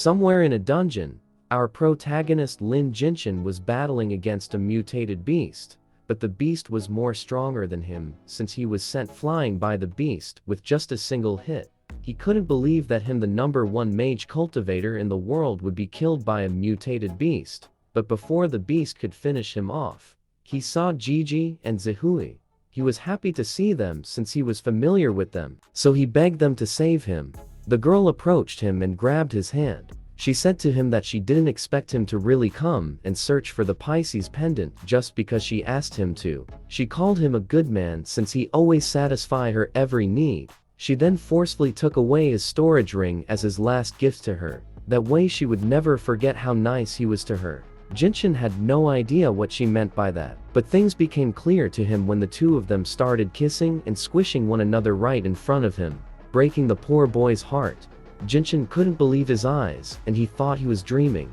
Somewhere in a dungeon, our protagonist Lin Jinshin was battling against a mutated beast, but the beast was more stronger than him since he was sent flying by the beast with just a single hit. He couldn't believe that him, the #1 mage cultivator in the world, would be killed by a mutated beast, but before the beast could finish him off, he saw Gigi and Zihui. He was happy to see them since he was familiar with them, so he begged them to save him. The girl approached him and grabbed his hand. She said to him that she didn't expect him to really come and search for the Pisces pendant just because she asked him to. She called him a good man since he always satisfied her every need. She then forcefully took away his storage ring as his last gift to her. That way she would never forget how nice he was to her. Jinshin had no idea what she meant by that, but things became clear to him when the two of them started kissing and squishing one another right in front of him, breaking the poor boy's heart. Jinshin couldn't believe his eyes, and he thought he was dreaming.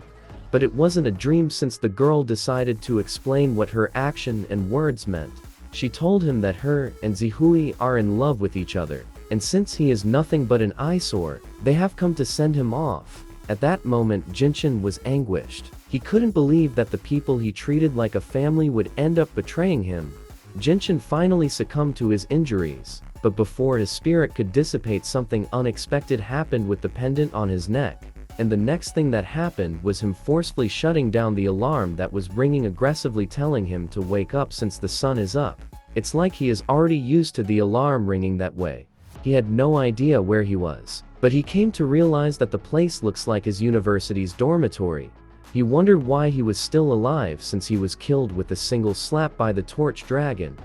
But it wasn't a dream since the girl decided to explain what her action and words meant. She told him that her and Zihui are in love with each other, and since he is nothing but an eyesore, they have come to send him off. At that moment, Jinshin was anguished. He couldn't believe that the people he treated like a family would end up betraying him. Jinshin finally succumbed to his injuries, but before his spirit could dissipate, something unexpected happened with the pendant on his neck. And the next thing that happened was him forcefully shutting down the alarm that was ringing, aggressively telling him to wake up since the sun is up. It's like he is already used to the alarm ringing that way. He had no idea where he was, but he came to realize that the place looks like his university's dormitory. He wondered why he was still alive since he was killed with a single slap by the torch dragon,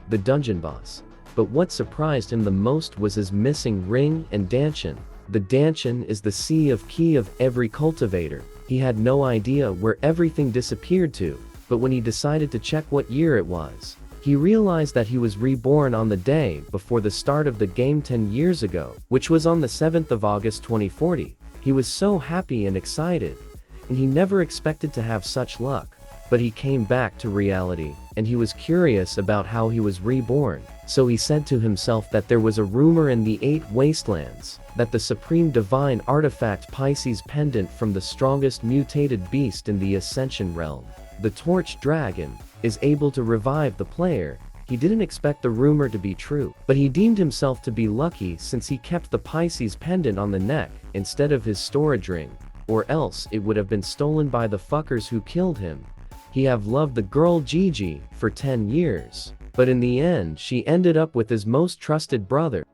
the dungeon boss. But what surprised him the most was his missing ring and danchin. The danchin is the sea of key of every cultivator. He had no idea where everything disappeared to, but when he decided to check what year it was, he realized that he was reborn on the day before the start of the game 10 years ago, which was on the 7th of August 2040. He was so happy and excited, and he never expected to have such luck. But he came back to reality, and he was curious about how he was reborn. So he said to himself that there was a rumor in the 8 wastelands that the supreme divine artifact Pisces pendant from the strongest mutated beast in the Ascension realm, the torch dragon, is able to revive the player. He didn't expect the rumor to be true, but he deemed himself to be lucky since he kept the Pisces pendant on the neck instead of his storage ring, or else it would have been stolen by the fuckers who killed him. He have loved the girl Gigi for 10 years, but in the end she ended up with his most trusted brother.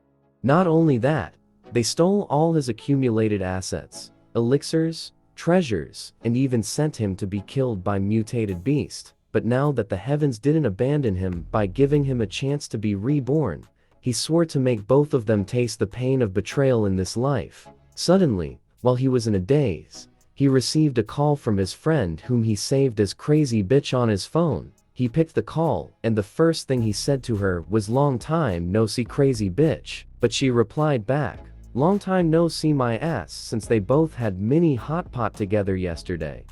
Not only that, they stole all his accumulated assets, elixirs, treasures, and even sent him to be killed by mutated beast. But now that the heavens didn't abandon him by giving him a chance to be reborn, he swore to make both of them taste the pain of betrayal in this life. Suddenly, while he was in a daze, he received a call from his friend whom he saved as crazy bitch on his phone. He picked the call, and the first thing he said to her was "Long time no see crazy bitch," but she replied back, "Long time no see my ass," since they both had mini hot pot together yesterday.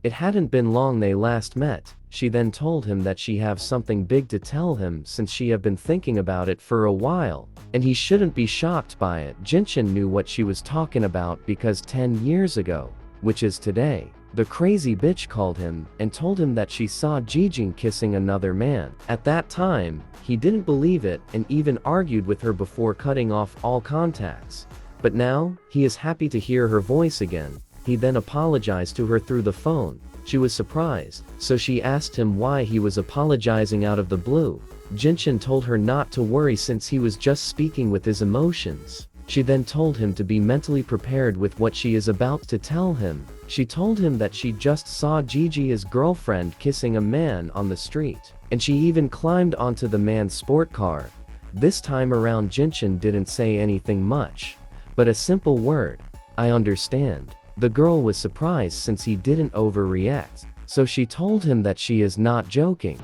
It hadn't been long they last met. She then told him that she have something big to tell him since she have been thinking about it for a while, and he shouldn't be shocked by it. Jinshin knew what she was talking about because 10 years ago, which is today, the crazy bitch called him and told him that she saw Jijin kissing another man. At that time, he didn't believe it and even argued with her before cutting off all contacts. But now, he is happy to hear her voice again. He then apologized to her through the phone. She was surprised, so she asked him why he was apologizing out of the blue. Jinshin told her not to worry since he was just speaking with his emotions. She then told him to be mentally prepared with what she is about to tell him. She told him that she just saw Gigi, his girlfriend, kissing a man on the street, and she even climbed onto the man's sport car. This time around Jinshin didn't say anything much, but a simple word, "I understand." The girl was surprised since he didn't overreact, so she told him that she is not joking,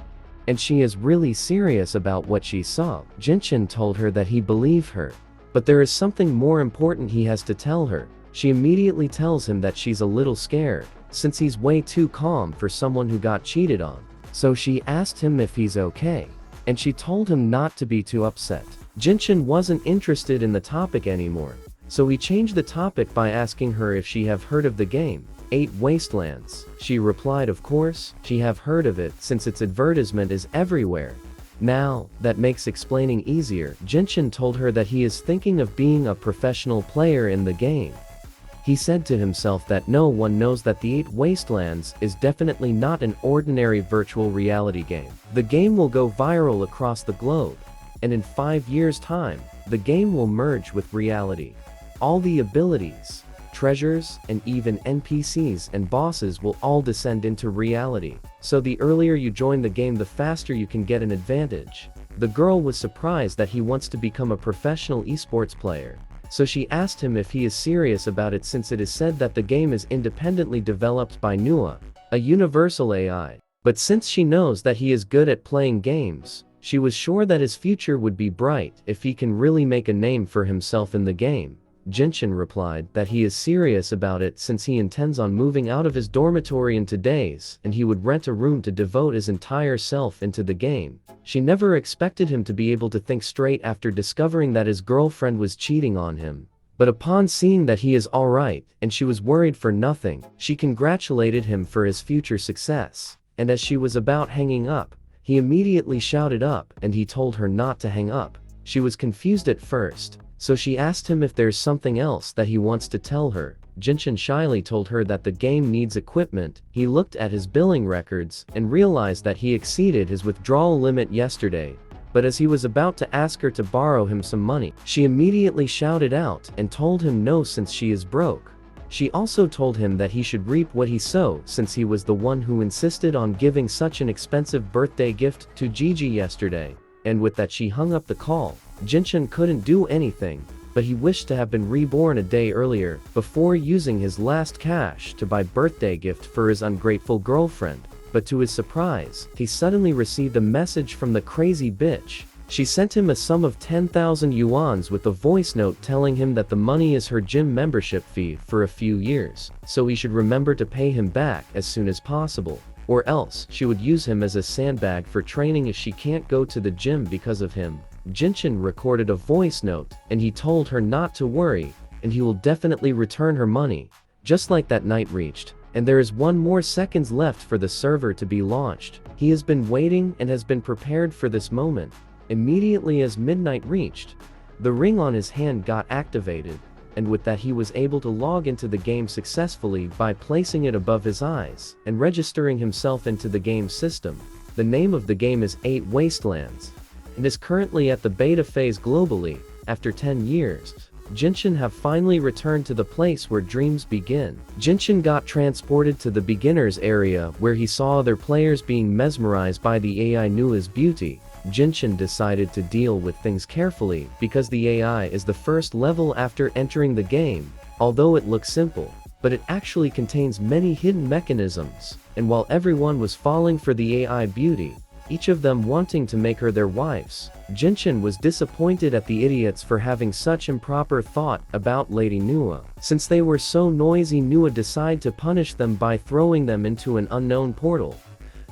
and she is really serious about what she saw. Jinshin told her that he believed her, but there is something more important he has to tell her. She immediately tells him that she's a little scared, since he's way too calm for someone who got cheated on. So she asked him if he's okay, and she told him not to be too upset. Jinshin wasn't interested in the topic anymore, So he changed the topic by asking her if she have heard of the game, 8 Wastelands. She replied of course, she have heard of it since its advertisement is everywhere. Now, that makes explaining easier. Jinshin told her that he is thinking of being a professional player in the game. He said to himself that no one knows that the 8 Wastelands is definitely not an ordinary virtual reality game. The game will go viral across the globe, and in 5 years' time, the game will merge with reality. All the abilities, treasures, and even NPCs and bosses will all descend into reality. So the earlier you join the game, the faster you can get an advantage. The girl was surprised that he wants to become a professional esports player. So she asked him if he is serious about it, since it is said that the game is independently developed by ManhWA, a universal AI. But since she knows that he is good at playing games, she was sure that his future would be bright if he can really make a name for himself in the game. Jinshin replied that he is serious about it since he intends on moving out of his dormitory in 2 days, and he would rent a room to devote his entire self into the game. She never expected him to be able to think straight after discovering that his girlfriend was cheating on him. But upon seeing that he is alright, and she was worried for nothing, she congratulated him for his future success. And as she was about hanging up, he immediately shouted up, and he told her not to hang up. She was confused at first, so she asked him if there's something else that he wants to tell her. Jinshin shyly told her that the game needs equipment. He looked at his billing records and realized that he exceeded his withdrawal limit yesterday. But as he was about to ask her to borrow him some money, she immediately shouted out and told him no, since she is broke. She also told him that he should reap what he sowed, since he was the one who insisted on giving such an expensive birthday gift to Gigi yesterday. And with that she hung up the call. Jinshin couldn't do anything, but he wished to have been reborn a day earlier, before using his last cash to buy birthday gift for his ungrateful girlfriend. But to his surprise, he suddenly received a message from the crazy bitch. She sent him a sum of 10,000 yuans with a voice note telling him that the money is her gym membership fee for a few years, so he should remember to pay him back as soon as possible. Or else, she would use him as a sandbag for training if she can't go to the gym because of him. Jinshin recorded a voice note, and he told her not to worry, and he will definitely return her money. Just like that night reached, and there is 1 more seconds left for the server to be launched. He has been waiting and has been prepared for this moment. Immediately as midnight reached, the ring on his hand got activated, and with that he was able to log into the game successfully by placing it above his eyes and registering himself into the game system. The name of the game is 8 Wastelands, and is currently at the beta phase globally. After 10 years, Jinshin have finally returned to the place where dreams begin. Jinshin got transported to the beginners area where he saw other players being mesmerized by the AI ManhWA's beauty. Jinshin decided to deal with things carefully because the AI is the first level after entering the game. Although it looks simple, but it actually contains many hidden mechanisms, and while everyone was falling for the AI beauty, each of them wanting to make her their wives, Jinshin was disappointed at the idiots for having such improper thought about Lady ManhWA. Since they were so noisy, ManhWA decided to punish them by throwing them into an unknown portal.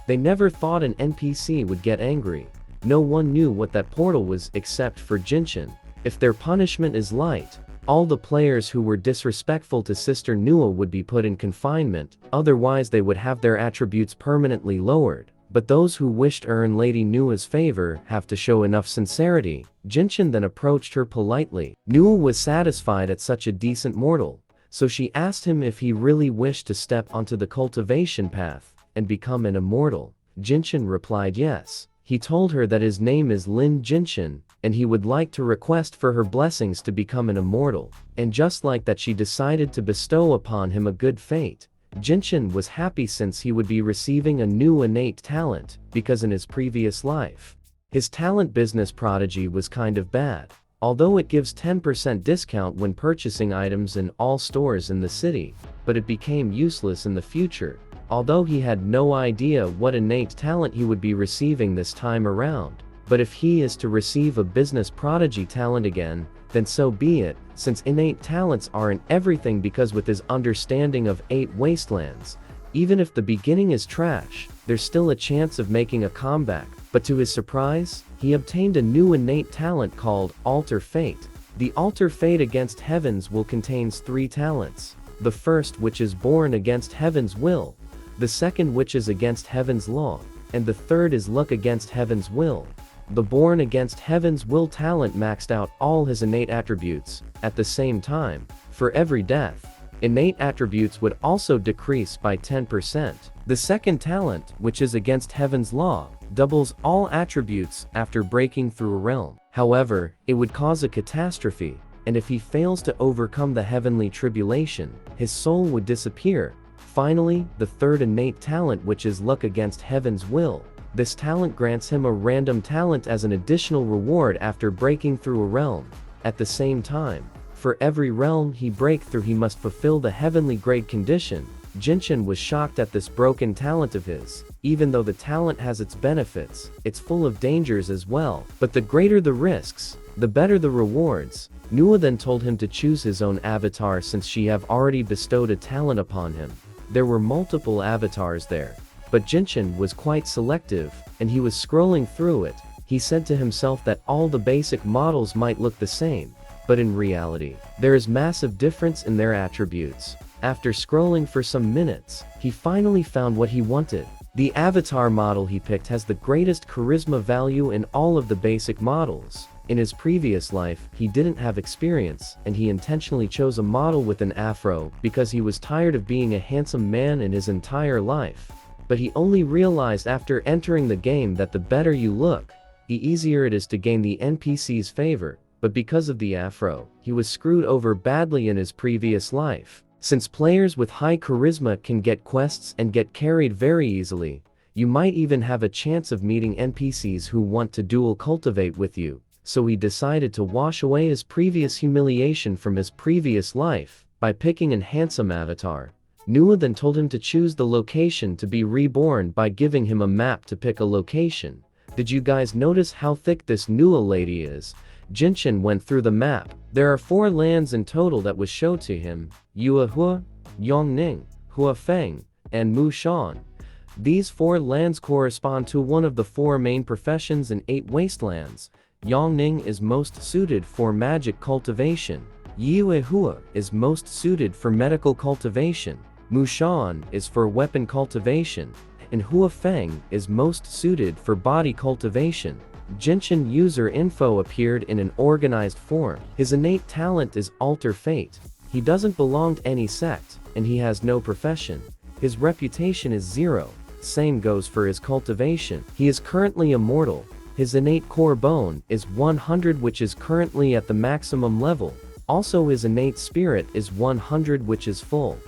They never thought an NPC would get angry. No one knew what that portal was except for Jinshin. If their punishment is light, all the players who were disrespectful to Sister ManhWA would be put in confinement, otherwise they would have their attributes permanently lowered. But those who wished to earn Lady ManhWA's favor have to show enough sincerity. Jinshin then approached her politely. ManhWA was satisfied at such a decent mortal, so she asked him if he really wished to step onto the cultivation path and become an immortal. Jinshin replied yes. He told her that his name is Lin Jinshin, and he would like to request for her blessings to become an immortal. And just like that she decided to bestow upon him a good fate. Jinshin was happy since he would be receiving a new innate talent, because in his previous life, his talent business prodigy was kind of bad. Although it gives 10% discount when purchasing items in all stores in the city, but it became useless in the future. Although he had no idea what innate talent he would be receiving this time around. But if he is to receive a business prodigy talent again, then so be it, since innate talents aren't everything, because with his understanding of 8 Wastelands, even if the beginning is trash, there's still a chance of making a comeback. But to his surprise, he obtained a new innate talent called Alter Fate. The altar fate against heaven's will contains 3 talents. The first, which is born against heaven's will. The second, which is against heaven's law. And the third is luck against heaven's will. The born against heaven's will talent maxed out all his innate attributes. At the same time, for every death, innate attributes would also decrease by 10%. The second talent, which is against heaven's law, doubles all attributes after breaking through a realm. However, it would cause a catastrophe, and if he fails to overcome the heavenly tribulation, his soul would disappear. Finally, the third innate talent, which is luck against heaven's will. This talent grants him a random talent as an additional reward after breaking through a realm. At the same time, for every realm he break through, he must fulfill the heavenly grade condition. Jinshin was shocked at this broken talent of his. Even though the talent has its benefits, it's full of dangers as well. But the greater the risks, the better the rewards. Nua then told him to choose his own avatar since she have already bestowed a talent upon him. There were multiple avatars there, but Jinshin was quite selective, and he was scrolling through it. He said to himself that all the basic models might look the same, but in reality, there is massive difference in their attributes. After scrolling for some minutes, he finally found what he wanted. The avatar model he picked has the greatest charisma value in all of the basic models. In his previous life, he didn't have experience, and he intentionally chose a model with an afro because he was tired of being a handsome man in his entire life. But he only realized after entering the game that the better you look, the easier it is to gain the NPC's favor. But because of the afro, he was screwed over badly in his previous life. Since players with high charisma can get quests and get carried very easily, you might even have a chance of meeting NPCs who want to dual cultivate with you. So he decided to wash away his previous humiliation from his previous life by picking an handsome avatar. Nua then told him to choose the location to be reborn by giving him a map to pick a location. Did you guys notice how thick this Nua lady is? Jinshin went through the map. There are 4 lands in total that was shown to him: Yuehua, Yongning, Huafeng, and Mushan. These 4 lands correspond to one of the 4 main professions in 8 wastelands. Yongning is most suited for magic cultivation. Yuehua is most suited for medical cultivation. Mushan is for weapon cultivation. And Huafeng is most suited for body cultivation. Jinshin user info appeared in an organized form. His innate talent is Alter Fate. He doesn't belong to any sect, and he has no profession. His reputation is 0. Same goes for his cultivation. He is currently immortal. His innate core bone is 100, which is currently at the maximum level. Also his innate spirit is 100, which is full.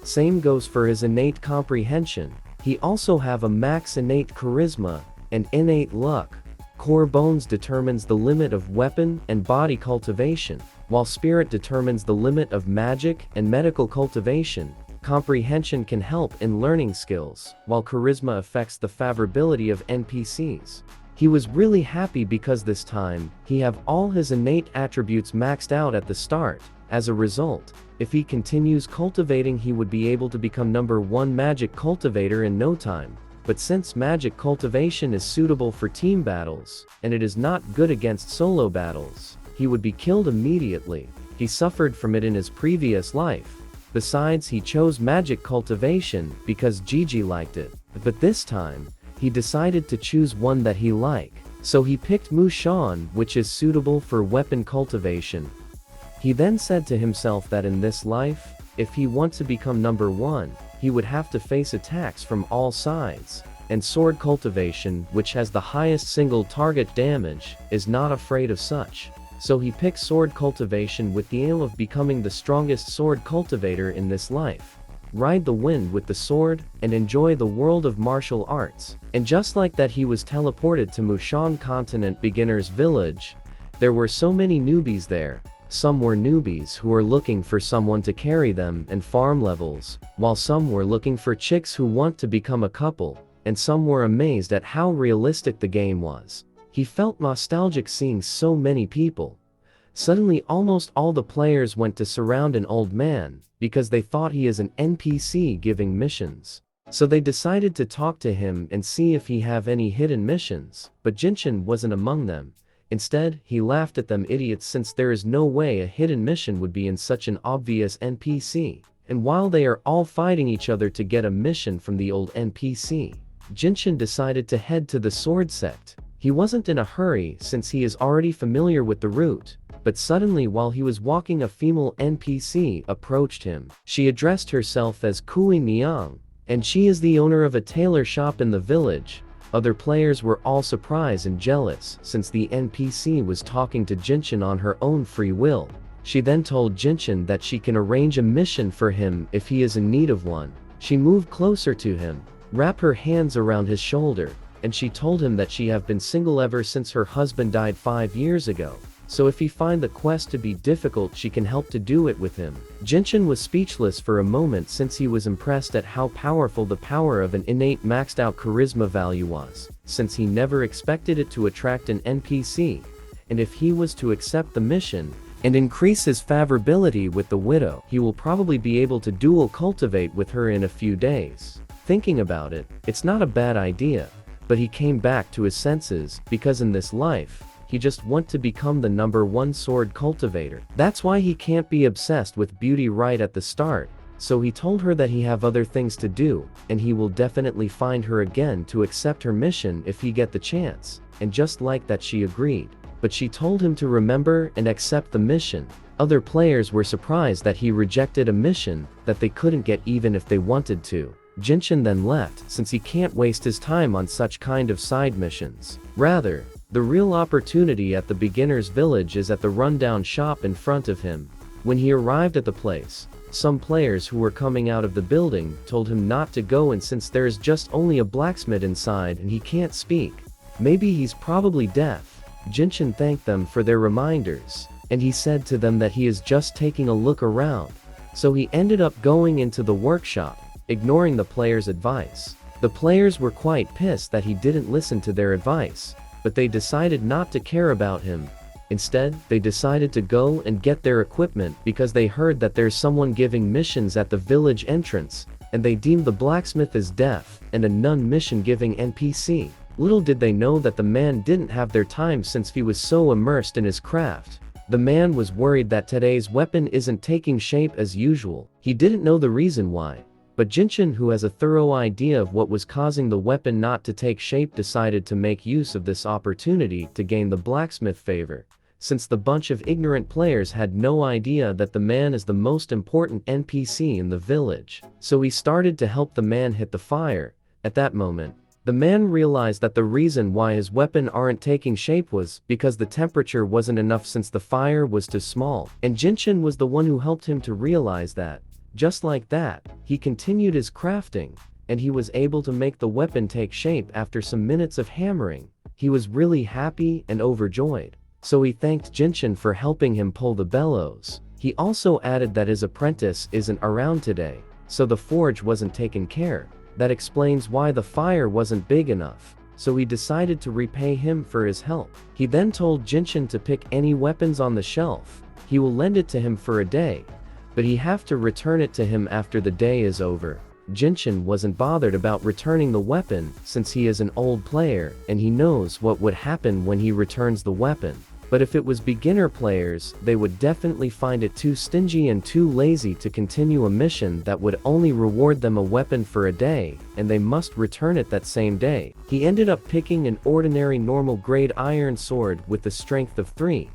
Same goes for his innate comprehension. He also have a max innate charisma and innate luck. Core bones determines the limit of weapon and body cultivation, while spirit determines the limit of magic and medical cultivation. Comprehension can help in learning skills, while charisma affects the favorability of NPCs. He was really happy because this time, he have all his innate attributes maxed out at the start. As a result, if he continues cultivating, he would be able to become #1 magic cultivator in no time. But since magic cultivation is suitable for team battles, and it is not good against solo battles, he would be killed immediately. He suffered from it in his previous life. Besides, he chose magic cultivation because Gigi liked it. But this time, he decided to choose one that he liked. So he picked Mushan, which is suitable for weapon cultivation. He then said to himself that in this life, if he wants to become #1, he would have to face attacks from all sides. And sword cultivation, which has the highest single target damage, is not afraid of such. So he picked sword cultivation with the aim of becoming the strongest sword cultivator in this life. Ride the wind with the sword, and enjoy the world of martial arts. And just like that, he was teleported to Mushan Continent Beginner's Village. There were so many newbies there. Some were newbies who were looking for someone to carry them and farm levels, while some were looking for chicks who want to become a couple, and some were amazed at how realistic the game was. He felt nostalgic seeing so many people. Suddenly almost all the players went to surround an old man, because they thought he is an NPC giving missions. So they decided to talk to him and see if he have any hidden missions, but Jinshin wasn't among them. Instead, he laughed at them idiots since there is no way a hidden mission would be in such an obvious NPC. And while they are all fighting each other to get a mission from the old NPC, Jinshin decided to head to the sword sect. He wasn't in a hurry since he is already familiar with the route, but suddenly while he was walking a female NPC approached him. She addressed herself as Kui Niang, and she is the owner of a tailor shop in the village. Other players were all surprised and jealous since the NPC was talking to Jinshin on her own free will. She then told Jinshin that she can arrange a mission for him if he is in need of one. She moved closer to him, wrapped her hands around his shoulder, and she told him that she have been single ever since her husband died 5 years ago. So if he find the quest to be difficult, she can help to do it with him. Jinshin was speechless for a moment since he was impressed at how powerful the power of an innate maxed out charisma value was, since he never expected it to attract an NPC. And if he was to accept the mission and increase his favorability with the widow, he will probably be able to dual cultivate with her in a few days. Thinking about it, it's not a bad idea, but he came back to his senses because in this life, he just want to become the #1 sword cultivator. That's why he can't be obsessed with beauty right at the start. So he told her that he have other things to do, and he will definitely find her again to accept her mission if he get the chance. And just like that she agreed. But she told him to remember and accept the mission. Other players were surprised that he rejected a mission that they couldn't get even if they wanted to. Jinshin then left since he can't waste his time on such kind of side missions. Rather, the real opportunity at the beginner's village is at the rundown shop in front of him. When he arrived at the place, some players who were coming out of the building told him not to go in since there is just only a blacksmith inside and he can't speak. Maybe he's probably deaf. Jinshin thanked them for their reminders, and he said to them that he is just taking a look around. So he ended up going into the workshop, ignoring the players' advice. The players were quite pissed that he didn't listen to their advice, but they decided not to care about him. Instead, they decided to go and get their equipment because they heard that there's someone giving missions at the village entrance, and they deemed the blacksmith as deaf and a non-mission giving NPC. Little did they know that the man didn't have their time since he was so immersed in his craft. The man was worried that today's weapon isn't taking shape as usual. He didn't know the reason why. But Jinshin, who has a thorough idea of what was causing the weapon not to take shape, decided to make use of this opportunity to gain the blacksmith favor, since the bunch of ignorant players had no idea that the man is the most important NPC in the village. So he started to help the man hit the fire. At that moment, the man realized that the reason why his weapon aren't taking shape was because the temperature wasn't enough since the fire was too small, and Jinshin was the one who helped him to realize that. Just like that, he continued his crafting, and he was able to make the weapon take shape after some minutes of hammering. He was really happy and overjoyed. So he thanked Jinshin for helping him pull the bellows. He also added that his apprentice isn't around today, so the forge wasn't taken care. That explains why the fire wasn't big enough. So he decided to repay him for his help. He then told Jinshin to pick any weapons on the shelf. He will lend it to him for a day, but he have to return it to him after the day is over. Jinshin wasn't bothered about returning the weapon since he is an old player and he knows what would happen when he returns the weapon. But if it was beginner players, they would definitely find it too stingy and too lazy to continue a mission that would only reward them a weapon for a day, and they must return it that same day. He ended up picking an ordinary normal grade iron sword with the strength of 3.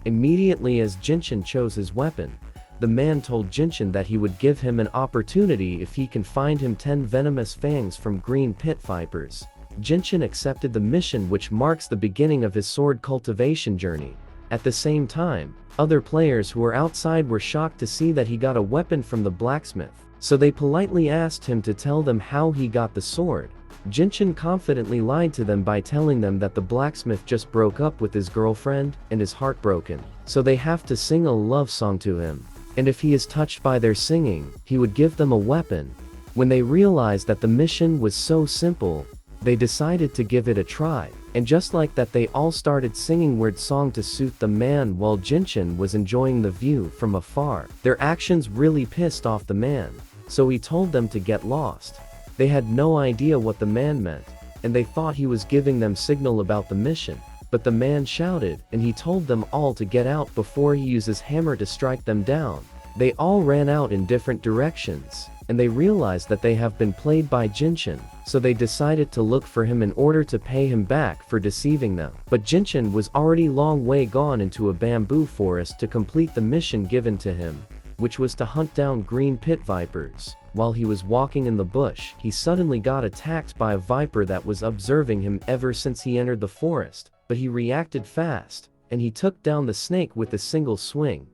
Immediately as Jinshin chose his weapon, the man told Jinshin that he would give him an opportunity if he can find him 10 venomous fangs from green pit vipers. Jinshin accepted the mission, which marks the beginning of his sword cultivation journey. At the same time, other players who were outside were shocked to see that he got a weapon from the blacksmith, so they politely asked him to tell them how he got the sword. Jinshin confidently lied to them by telling them that the blacksmith just broke up with his girlfriend and is heartbroken, so they have to sing a love song to him. And if he is touched by their singing, he would give them a weapon. When they realized that the mission was so simple, they decided to give it a try, and just like that they all started singing weird song to suit the man while Jinshin was enjoying the view from afar. Their actions really pissed off the man, so he told them to get lost. They had no idea what the man meant, and they thought he was giving them signal about the mission. but the man shouted, and he told them all to get out before he uses hammer to strike them down. They all ran out in different directions, and they realized that they have been played by Jinshin, so they decided to look for him in order to pay him back for deceiving them. But Jinshin was already long way gone into a bamboo forest to complete the mission given to him, which was to hunt down green pit vipers. While he was walking in the bush, he suddenly got attacked by a viper that was observing him ever since he entered the forest, but he reacted fast, and he took down the snake with a single swing.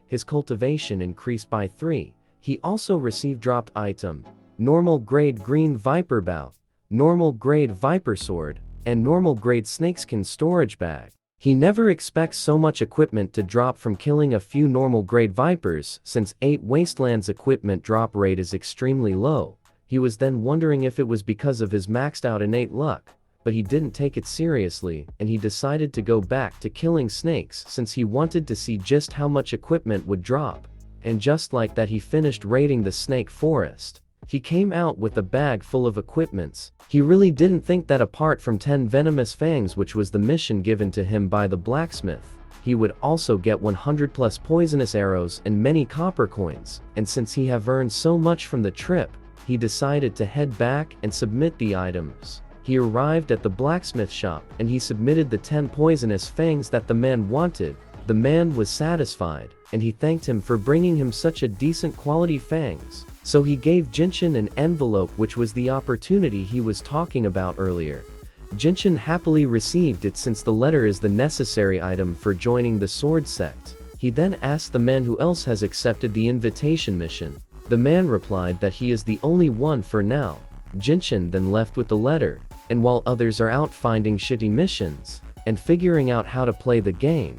His cultivation increased by 3. He also received dropped item, normal grade green viper bow, normal grade viper sword, and normal grade snakeskin storage bag. He never expects so much equipment to drop from killing a few normal grade vipers, since 8 Wastelands equipment drop rate is extremely low. He was then wondering if it was because of his maxed out innate luck, but he didn't take it seriously, and he decided to go back to killing snakes since he wanted to see just how much equipment would drop. And just like that, he finished raiding the snake forest. He came out with a bag full of equipments. He really didn't think that apart from 10 venomous fangs, which was the mission given to him by the blacksmith, he would also get 100 plus poisonous arrows and many copper coins. And since he have earned so much from the trip, he decided to head back and submit the items. He arrived at the blacksmith shop and he submitted the 10 poisonous fangs that the man wanted. The man was satisfied, and he thanked him for bringing him such a decent quality fangs. So he gave Jinshin an envelope, which was the opportunity he was talking about earlier. Jinshin happily received it since the letter is the necessary item for joining the sword sect. He then asked the man who else has accepted the invitation mission. The man replied that he is the only one for now. Jinshin then left with the letter, and while others are out finding shitty missions and figuring out how to play the game,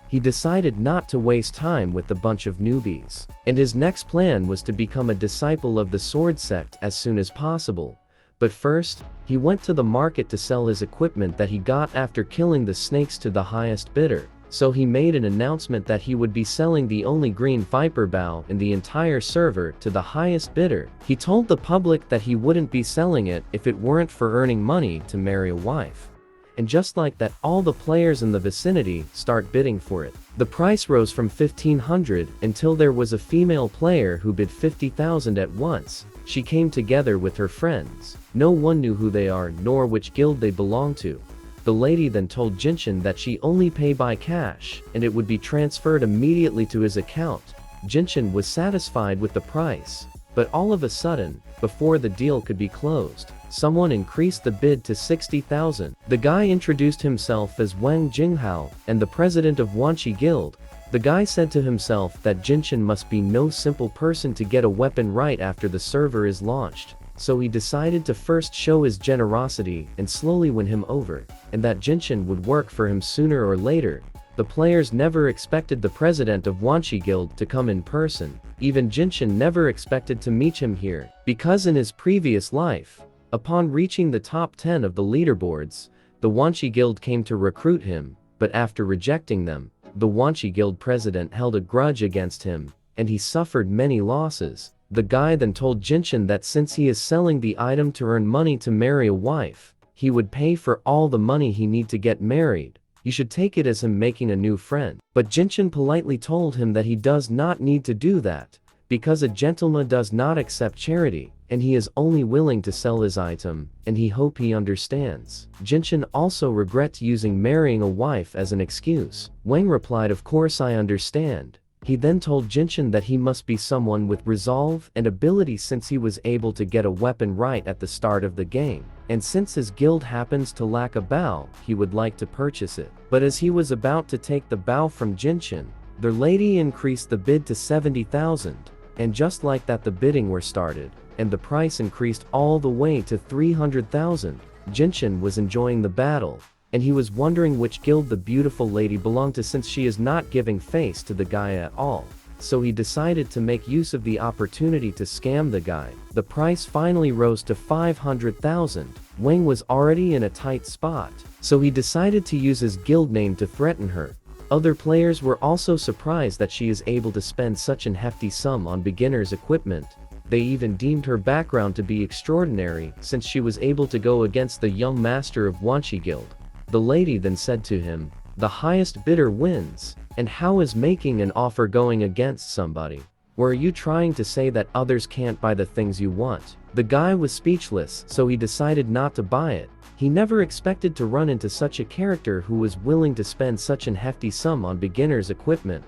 he decided not to waste time with the bunch of newbies, and his next plan was to become a disciple of the sword sect as soon as possible. But first, he went to the market to sell his equipment that he got after killing the snakes to the highest bidder. So he made an announcement that he would be selling the only green viper bow in the entire server to the highest bidder. He told the public that he wouldn't be selling it if it weren't for earning money to marry a wife. And just like that, all the players in the vicinity start bidding for it. The price rose from 1500 until there was a female player who bid 50,000 at once. She came together with her friends. No one knew who they are nor which guild they belong to. The lady then told Jinshin that she only pay by cash, and it would be transferred immediately to his account. Jinshin was satisfied with the price, but all of a sudden, before the deal could be closed, someone increased the bid to 60,000. The guy introduced himself as Wang Jinghao, and the president of Wanqi Guild. The guy said to himself that Jinshin must be no simple person to get a weapon right after the server is launched. So he decided to first show his generosity and slowly win him over, and that Jinshin would work for him sooner or later. The players never expected the president of Wanqi Guild to come in person. Even Jinshin never expected to meet him here, because in his previous life, upon reaching the top 10 of the leaderboards, the Wanqi Guild came to recruit him, but after rejecting them, the Wanqi Guild president held a grudge against him, and he suffered many losses. The guy then told Jinshin that since he is selling the item to earn money to marry a wife, he would pay for all the money he need to get married. You should take it as him making a new friend. But Jinshin politely told him that he does not need to do that, because a gentleman does not accept charity, and he is only willing to sell his item, and he hope he understands. Jinshin also regrets using marrying a wife as an excuse. Wang replied, "Of course I understand." He then told Jinshin that he must be someone with resolve and ability since he was able to get a weapon right at the start of the game. And since his guild happens to lack a bow, he would like to purchase it. But as he was about to take the bow from Jinshin, the lady increased the bid to 70,000. And just like that, the bidding were started, and the price increased all the way to 300,000. Jinshin was enjoying the battle, and he was wondering which guild the beautiful lady belonged to since she is not giving face to the guy at all. So he decided to make use of the opportunity to scam the guy. The price finally rose to 500,000. Wang was already in a tight spot, so he decided to use his guild name to threaten her. Other players were also surprised that she is able to spend such an hefty sum on beginner's equipment. They even deemed her background to be extraordinary since she was able to go against the young master of Wanqi Guild. The lady then said to him, "The highest bidder wins. And how is making an offer going against somebody? Or are you trying to say that others can't buy the things you want?" The guy was speechless, so he decided not to buy it. He never expected to run into such a character who was willing to spend such an hefty sum on beginner's equipment.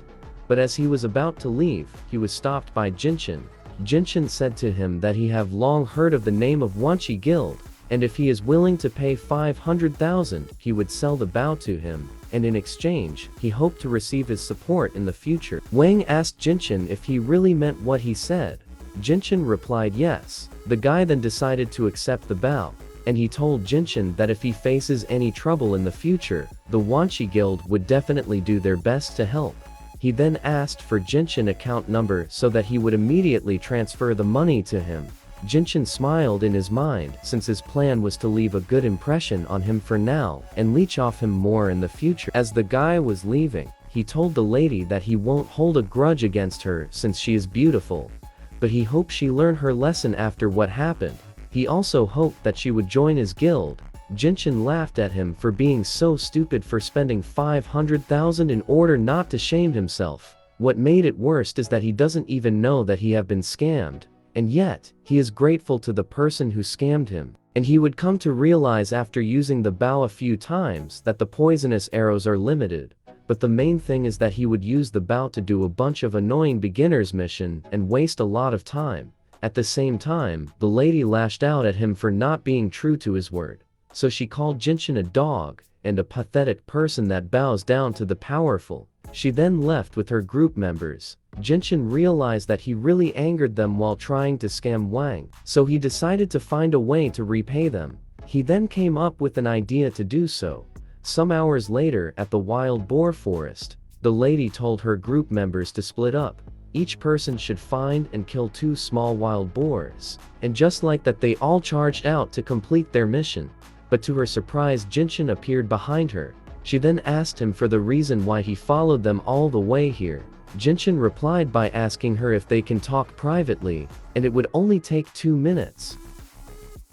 But as he was about to leave, he was stopped by Jinshin. Jinshin said to him that he have long heard of the name of Wanchi Guild, and if he is willing to pay 500,000, he would sell the bow to him, and in exchange, he hoped to receive his support in the future. Wang asked Jinshin if he really meant what he said. Jinshin replied yes. The guy then decided to accept the bow, and he told Jinshin that if he faces any trouble in the future, the Wanchi Guild would definitely do their best to help. He then asked for Jinshin account number so that he would immediately transfer the money to him. Jinshin smiled in his mind, since his plan was to leave a good impression on him for now, and leech off him more in the future. As the guy was leaving, he told the lady that he won't hold a grudge against her since she is beautiful. But he hoped she learned her lesson after what happened. He also hoped that she would join his guild. Jinshin laughed at him for being so stupid for spending 500,000 in order not to shame himself. What made it worst is that he doesn't even know that he have been scammed. And yet, he is grateful to the person who scammed him. And he would come to realize after using the bow a few times that the poisonous arrows are limited. But the main thing is that he would use the bow to do a bunch of annoying beginner's mission and waste a lot of time. At the same time, the lady lashed out at him for not being true to his word. So she called Jinshin a dog, and a pathetic person that bows down to the powerful. She then left with her group members. Jinshin realized that he really angered them while trying to scam Wang, so he decided to find a way to repay them. He then came up with an idea to do so. Some hours later at the wild boar forest, the lady told her group members to split up. Each person should find and kill 2 small wild boars. And just like that, they all charged out to complete their mission. But to her surprise, Jinshin appeared behind her. She then asked him for the reason why he followed them all the way here. Jinshin replied by asking her if they can talk privately, and it would only take 2 minutes.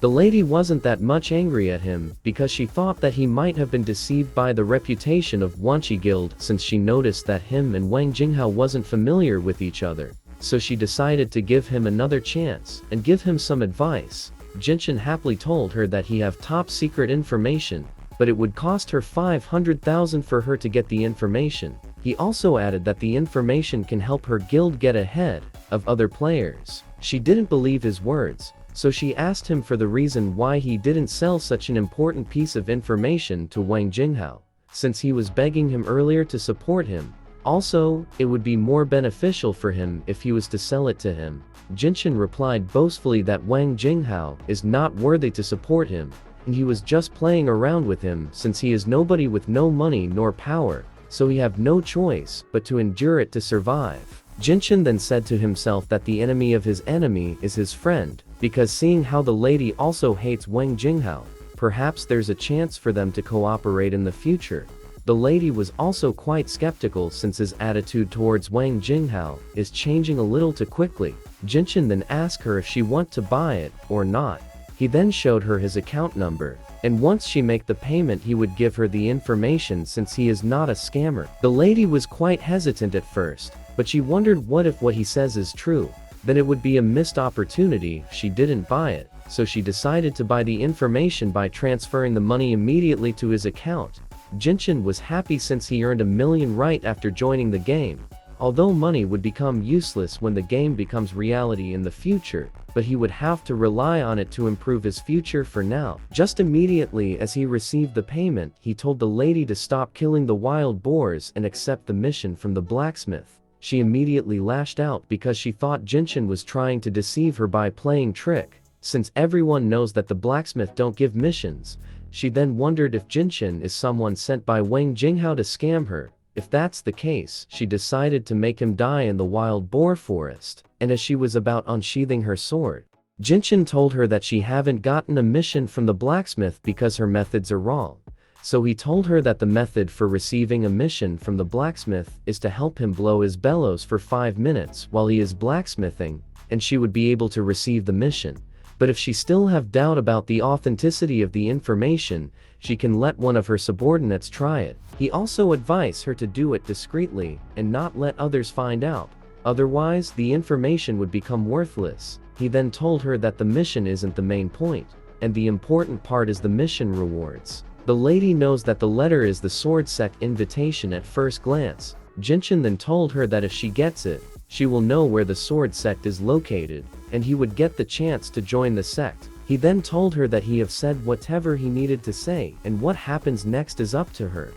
The lady wasn't that much angry at him, because she thought that he might have been deceived by the reputation of Wanchi Guild, since she noticed that him and Wang Jinghao wasn't familiar with each other. So she decided to give him another chance, and give him some advice. Jinshin happily told her that he have top secret information, but it would cost her 500,000 for her to get the information. He also added that the information can help her guild get ahead of other players. She didn't believe his words, so she asked him for the reason why he didn't sell such an important piece of information to Wang Jinghao, since he was begging him earlier to support him. Also, it would be more beneficial for him if he was to sell it to him. Jinshin replied boastfully that Wang Jinghao is not worthy to support him, and he was just playing around with him since he is nobody with no money nor power, so he have no choice but to endure it to survive. Jinshin then said to himself that the enemy of his enemy is his friend, because seeing how the lady also hates Wang Jinghao, perhaps there's a chance for them to cooperate in the future. The lady was also quite skeptical since his attitude towards Wang Jinghao is changing a little too quickly. Jinshin then asked her if she want to buy it or not. He then showed her his account number, and once she make the payment he would give her the information since he is not a scammer. The lady was quite hesitant at first, but she wondered what if what he says is true, then it would be a missed opportunity if she didn't buy it, so she decided to buy the information by transferring the money immediately to his account. Jinshin was happy since he earned 1 million right after joining the game. Although money would become useless when the game becomes reality in the future, but he would have to rely on it to improve his future for now. Just immediately as he received the payment, he told the lady to stop killing the wild boars and accept the mission from the blacksmith. She immediately lashed out because she thought Jinshin was trying to deceive her by playing trick. Since everyone knows that the blacksmith don't give missions, she then wondered if Jinshin is someone sent by Wang Jinghao to scam her. If that's the case, she decided to make him die in the wild boar forest, and as she was about unsheathing her sword, Jinshin told her that she haven't gotten a mission from the blacksmith because her methods are wrong. So he told her that the method for receiving a mission from the blacksmith is to help him blow his bellows for 5 minutes while he is blacksmithing, and she would be able to receive the mission. But if she still have doubt about the authenticity of the information, she can let one of her subordinates try it. He also advised her to do it discreetly and not let others find out. Otherwise, the information would become worthless. He then told her that the mission isn't the main point, and the important part is the mission rewards. The lady knows that the letter is the sword sect invitation at first glance. Jinshin then told her that if she gets it, she will know where the sword sect is located, and he would get the chance to join the sect. He then told her that he have said whatever he needed to say, and what happens next is up to her.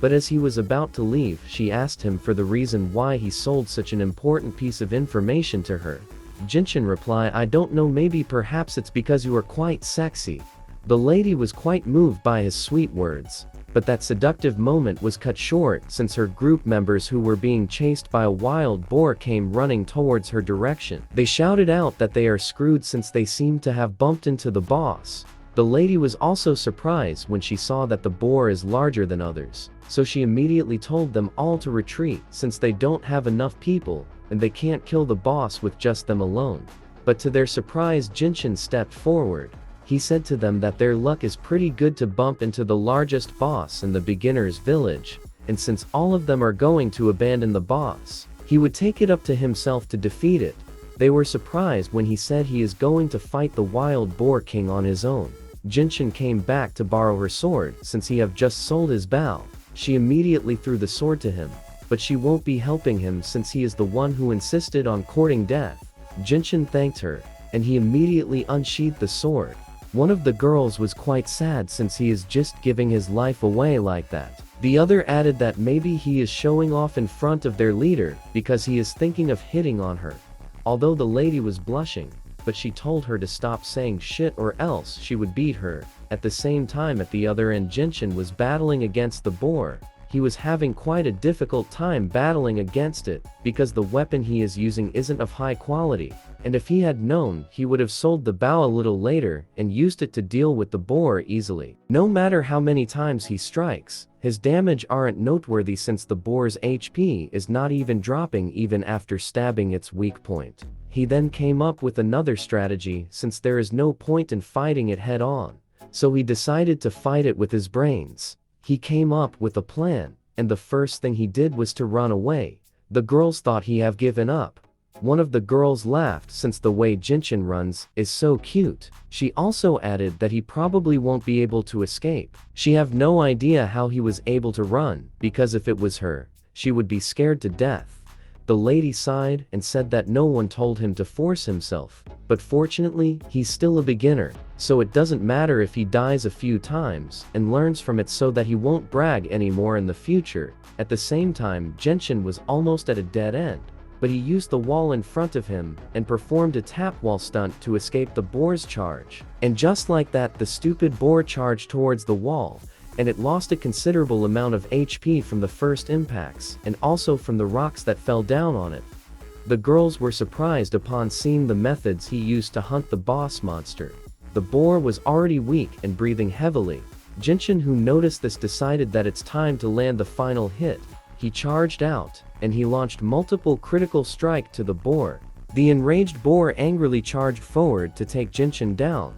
But as he was about to leave, she asked him for the reason why he sold such an important piece of information to her. Jinshin replied, "I don't know, maybe perhaps it's because you are quite sexy." The lady was quite moved by his sweet words. But that seductive moment was cut short since her group members who were being chased by a wild boar came running towards her direction. They shouted out that they are screwed since they seemed to have bumped into the boss. The lady was also surprised when she saw that the boar is larger than others, so she immediately told them all to retreat since they don't have enough people and they can't kill the boss with just them alone. But to their surprise, Jinshin stepped forward. He said to them that their luck is pretty good to bump into the largest boss in the beginner's village, and since all of them are going to abandon the boss, he would take it up to himself to defeat it. They were surprised when he said he is going to fight the wild boar king on his own. Jinshin came back to borrow her sword since he have just sold his bow. She immediately threw the sword to him, but she won't be helping him since he is the one who insisted on courting death. Jinshin thanked her, and he immediately unsheathed the sword. One of the girls was quite sad since he is just giving his life away like that. The other added that maybe he is showing off in front of their leader because he is thinking of hitting on her. Although the lady was blushing, but she told her to stop saying shit or else she would beat her. At the same time, at the other end, Jinshin was battling against the boar. He was having quite a difficult time battling against it because the weapon he is using isn't of high quality, and if he had known, he would have sold the bow a little later and used it to deal with the boar easily. No matter how many times he strikes, his damage aren't noteworthy since the boar's HP is not even dropping even after stabbing its weak point. He then came up with another strategy since there is no point in fighting it head on, so he decided to fight it with his brains. He came up with a plan, and the first thing he did was to run away. The girls thought he have given up. One of the girls laughed since the way Jinshin runs is so cute. She also added that he probably won't be able to escape. She have no idea how he was able to run, because if it was her, she would be scared to death. The lady sighed and said that no one told him to force himself, but fortunately, he's still a beginner, so it doesn't matter if he dies a few times and learns from it so that he won't brag anymore in the future. At the same time, Jinshin was almost at a dead end, but he used the wall in front of him and performed a tap wall stunt to escape the boar's charge. And just like that, the stupid boar charged towards the wall, and it lost a considerable amount of HP from the first impacts, and also from the rocks that fell down on it. The girls were surprised upon seeing the methods he used to hunt the boss monster. The boar was already weak and breathing heavily. Jinshin, who noticed this, decided that it's time to land the final hit. He charged out, and he launched multiple critical strikes to the boar. The enraged boar angrily charged forward to take Jinshin down.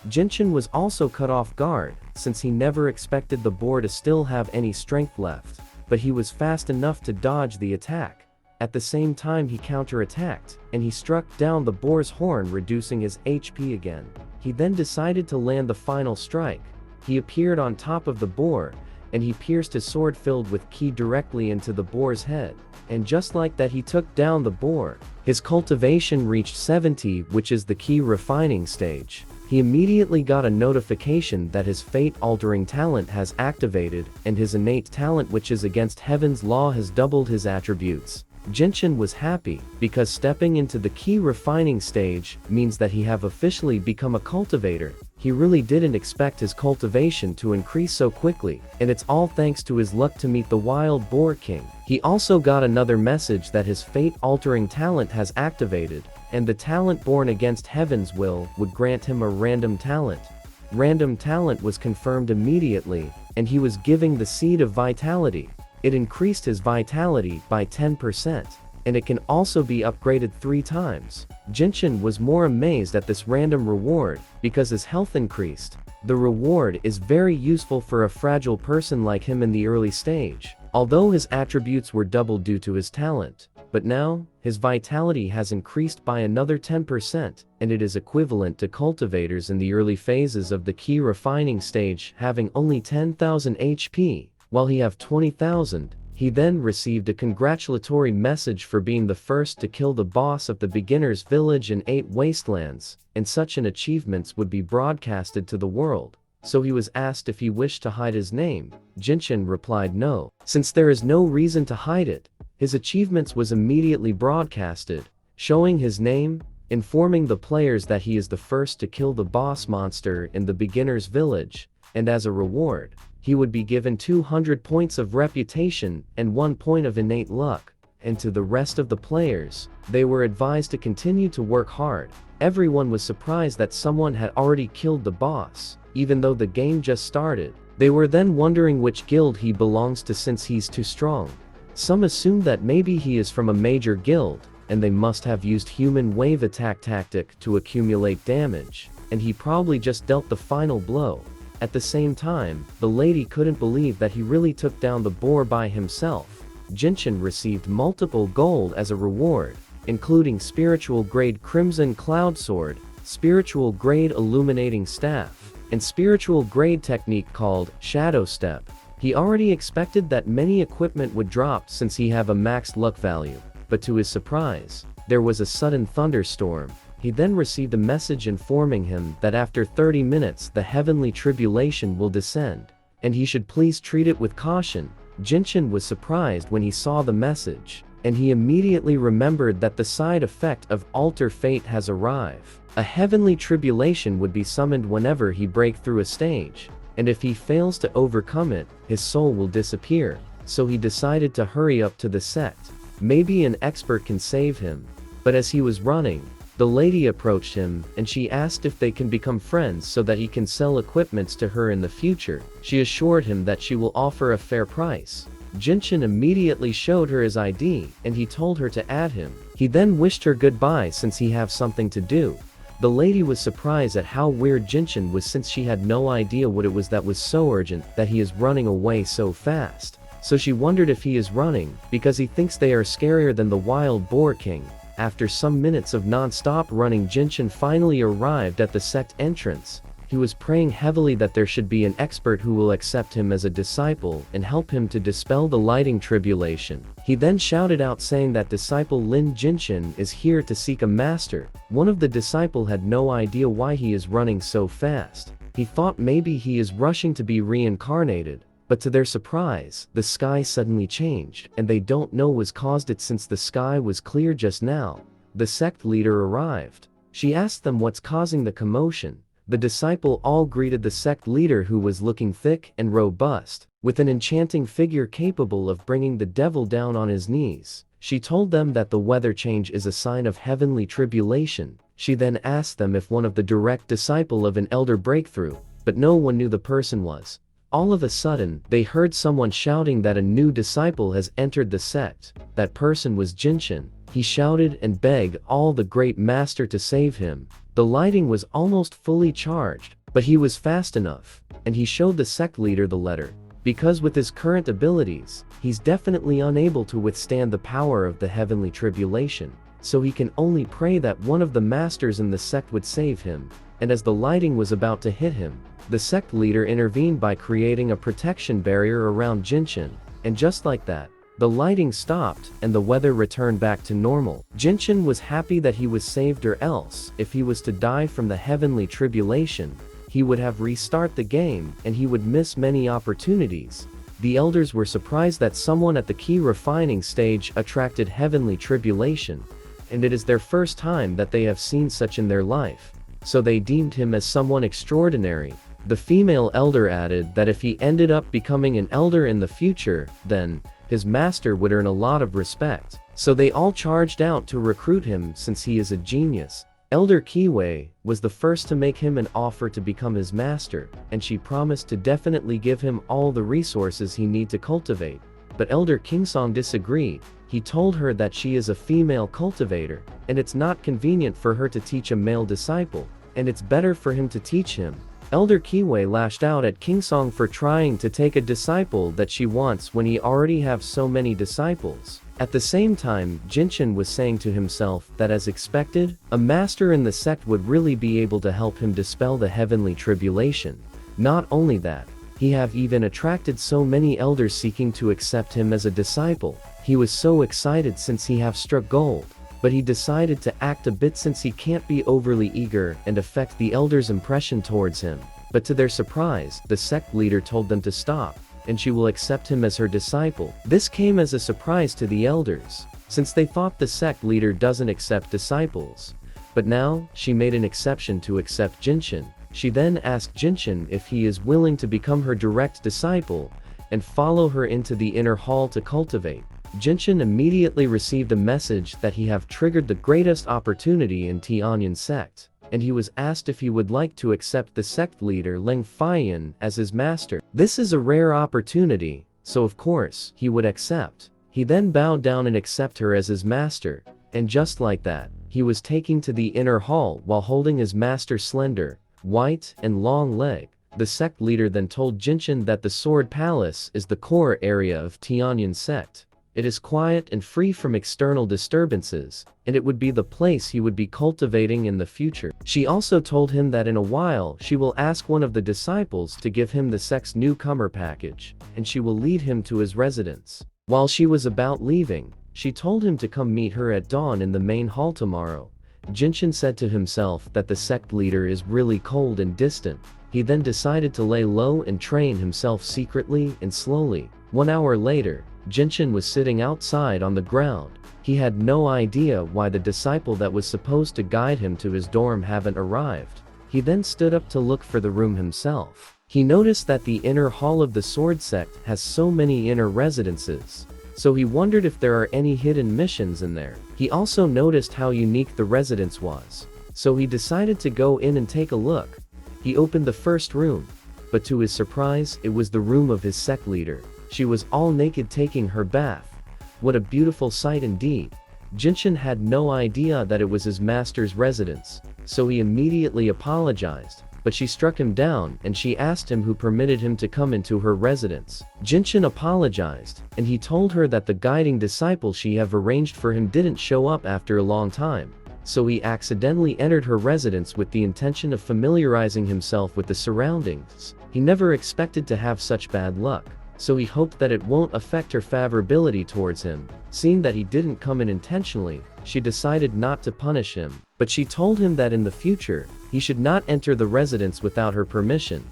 Jinshin was also cut off guard, since he never expected the boar to still have any strength left, but he was fast enough to dodge the attack. At the same time, he counterattacked, and he struck down the boar's horn, reducing his HP again. He then decided to land the final strike. He appeared on top of the boar, and he pierced his sword filled with ki directly into the boar's head. And just like that, he took down the boar. His cultivation reached 70, which is the ki refining stage. He immediately got a notification that his fate-altering talent has activated, and his innate talent, which is against heaven's law, has doubled his attributes. Jinshin was happy, because stepping into the ki refining stage means that he have officially become a cultivator. He really didn't expect his cultivation to increase so quickly, and it's all thanks to his luck to meet the wild boar king. He also got another message that his fate-altering talent has activated, and the talent born against heaven's will would grant him a random talent. Random talent was confirmed immediately, and he was giving the seed of vitality. It increased his vitality by 10%, and it can also be upgraded 3 times. Jinshin was more amazed at this random reward, because his health increased. The reward is very useful for a fragile person like him in the early stage, although his attributes were doubled due to his talent. But now, his vitality has increased by another 10%, and it is equivalent to cultivators in the early phases of the key refining stage having only 10,000 HP, while he have 20,000. He then received a congratulatory message for being the first to kill the boss of the beginner's village in 8 wastelands, and such an achievements would be broadcasted to the world. So he was asked if he wished to hide his name. Jinshin replied no, since there is no reason to hide it. His achievements was immediately broadcasted, showing his name, informing the players that he is the first to kill the boss monster in the beginner's village, and as a reward, he would be given 200 points of reputation and 1 point of innate luck. And to the rest of the players, they were advised to continue to work hard. Everyone was surprised that someone had already killed the boss, even though the game just started. They were then wondering which guild he belongs to since he's too strong. Some assumed that maybe he is from a major guild, and they must have used human wave attack tactic to accumulate damage, and he probably just dealt the final blow. At the same time, the lady couldn't believe that he really took down the boar by himself. Jinshin received multiple gold as a reward, including spiritual grade Crimson Cloud Sword, spiritual grade Illuminating Staff, and spiritual grade technique called Shadow Step. He already expected that many equipment would drop since he have a maxed luck value, but to his surprise, there was a sudden thunderstorm. He then received a message informing him that after 30 minutes the heavenly tribulation will descend, and he should please treat it with caution. Jinshin was surprised when he saw the message, and he immediately remembered that the side effect of alter fate has arrived. A heavenly tribulation would be summoned whenever he break through a stage, and if he fails to overcome it, his soul will disappear. So he decided to hurry up to the sect. Maybe an expert can save him. But as he was running, the lady approached him, and she asked if they can become friends so that he can sell equipments to her in the future. She assured him that she will offer a fair price. Jinshin immediately showed her his ID, and he told her to add him. He then wished her goodbye since he have something to do. The lady was surprised at how weird Jinshin was since she had no idea what it was that was so urgent that he is running away so fast. So she wondered if he is running, because he thinks they are scarier than the Wild Boar King. After some minutes of non-stop running, Jinshin finally arrived at the sect entrance. He was praying heavily that there should be an expert who will accept him as a disciple and help him to dispel the lighting tribulation. He then shouted out saying that disciple Lin Jinshin is here to seek a master. One of the disciple had no idea why he is running so fast. He thought maybe he is rushing to be reincarnated. But to their surprise, the sky suddenly changed, and they don't know what caused it since the sky was clear just now. The sect leader arrived. She asked them what's causing the commotion. The disciple all greeted the sect leader, who was looking thick and robust, with an enchanting figure capable of bringing the devil down on his knees. She told them that the weather change is a sign of heavenly tribulation. She then asked them if one of the direct disciple of an elder breakthrough, but no one knew the person was. All of a sudden, they heard someone shouting that a new disciple has entered the sect. That person was Jinshin. He shouted and begged all the great master to save him. The lighting was almost fully charged, but he was fast enough, and he showed the sect leader the letter. Because with his current abilities, he's definitely unable to withstand the power of the heavenly tribulation, so he can only pray that one of the masters in the sect would save him. And as the lighting was about to hit him, the sect leader intervened by creating a protection barrier around Jinshin, and just like that, the lighting stopped and the weather returned back to normal. Jinshin was happy that he was saved, or else, if he was to die from the heavenly tribulation, he would have restart the game and he would miss many opportunities. The elders were surprised that someone at the key refining stage attracted heavenly tribulation, and it is their first time that they have seen such in their life, so they deemed him as someone extraordinary. The female elder added that if he ended up becoming an elder in the future, then his master would earn a lot of respect. So they all charged out to recruit him since he is a genius. Elder Kiwei was the first to make him an offer to become his master, and she promised to definitely give him all the resources he need to cultivate. But Elder Kingsong disagreed. He told her that she is a female cultivator, and it's not convenient for her to teach a male disciple, and it's better for him to teach him. Elder Kiwei lashed out at Kingsong for trying to take a disciple that she wants when he already have so many disciples. At the same time, Jinshin was saying to himself that as expected, a master in the sect would really be able to help him dispel the heavenly tribulation. Not only that, he have even attracted so many elders seeking to accept him as a disciple. He was so excited since he have struck gold. But he decided to act a bit since he can't be overly eager and affect the elders' impression towards him. But to their surprise, the sect leader told them to stop, and she will accept him as her disciple. This came as a surprise to the elders, since they thought the sect leader doesn't accept disciples. But now, she made an exception to accept Jinshin. She then asked Jinshin if he is willing to become her direct disciple, and follow her into the inner hall to cultivate. Jinshin immediately received a message that he have triggered the greatest opportunity in Tianyan sect, and he was asked if he would like to accept the sect leader Leng Feiyan as his master. This is a rare opportunity, so of course, he would accept. He then bowed down and accept her as his master, and just like that, he was taken to the inner hall while holding his master's slender, white, and long leg. The sect leader then told Jinshin that the Sword Palace is the core area of Tianyan sect. It is quiet and free from external disturbances, and it would be the place he would be cultivating in the future. She also told him that in a while she will ask one of the disciples to give him the sect's newcomer package, and she will lead him to his residence. While she was about leaving, she told him to come meet her at dawn in the main hall tomorrow. Jinshin said to himself that the sect leader is really cold and distant. He then decided to lay low and train himself secretly and slowly. 1 hour later, Jinshin was sitting outside on the ground. He had no idea why the disciple that was supposed to guide him to his dorm haven't arrived. He then stood up to look for the room himself. He noticed that the inner hall of the sword sect has so many inner residences, so he wondered if there are any hidden missions in there. He also noticed how unique the residence was, so he decided to go in and take a look. He opened the first room, but to his surprise, it was the room of his sect leader. She was all naked taking her bath. What a beautiful sight indeed. Jinshin had no idea that it was his master's residence, so he immediately apologized, but she struck him down and she asked him who permitted him to come into her residence. Jinshin apologized, and he told her that the guiding disciple she have arranged for him didn't show up after a long time, so he accidentally entered her residence with the intention of familiarizing himself with the surroundings. He never expected to have such bad luck, so he hoped that it won't affect her favorability towards him. Seeing that he didn't come in intentionally, she decided not to punish him, but she told him that in the future, he should not enter the residence without her permission,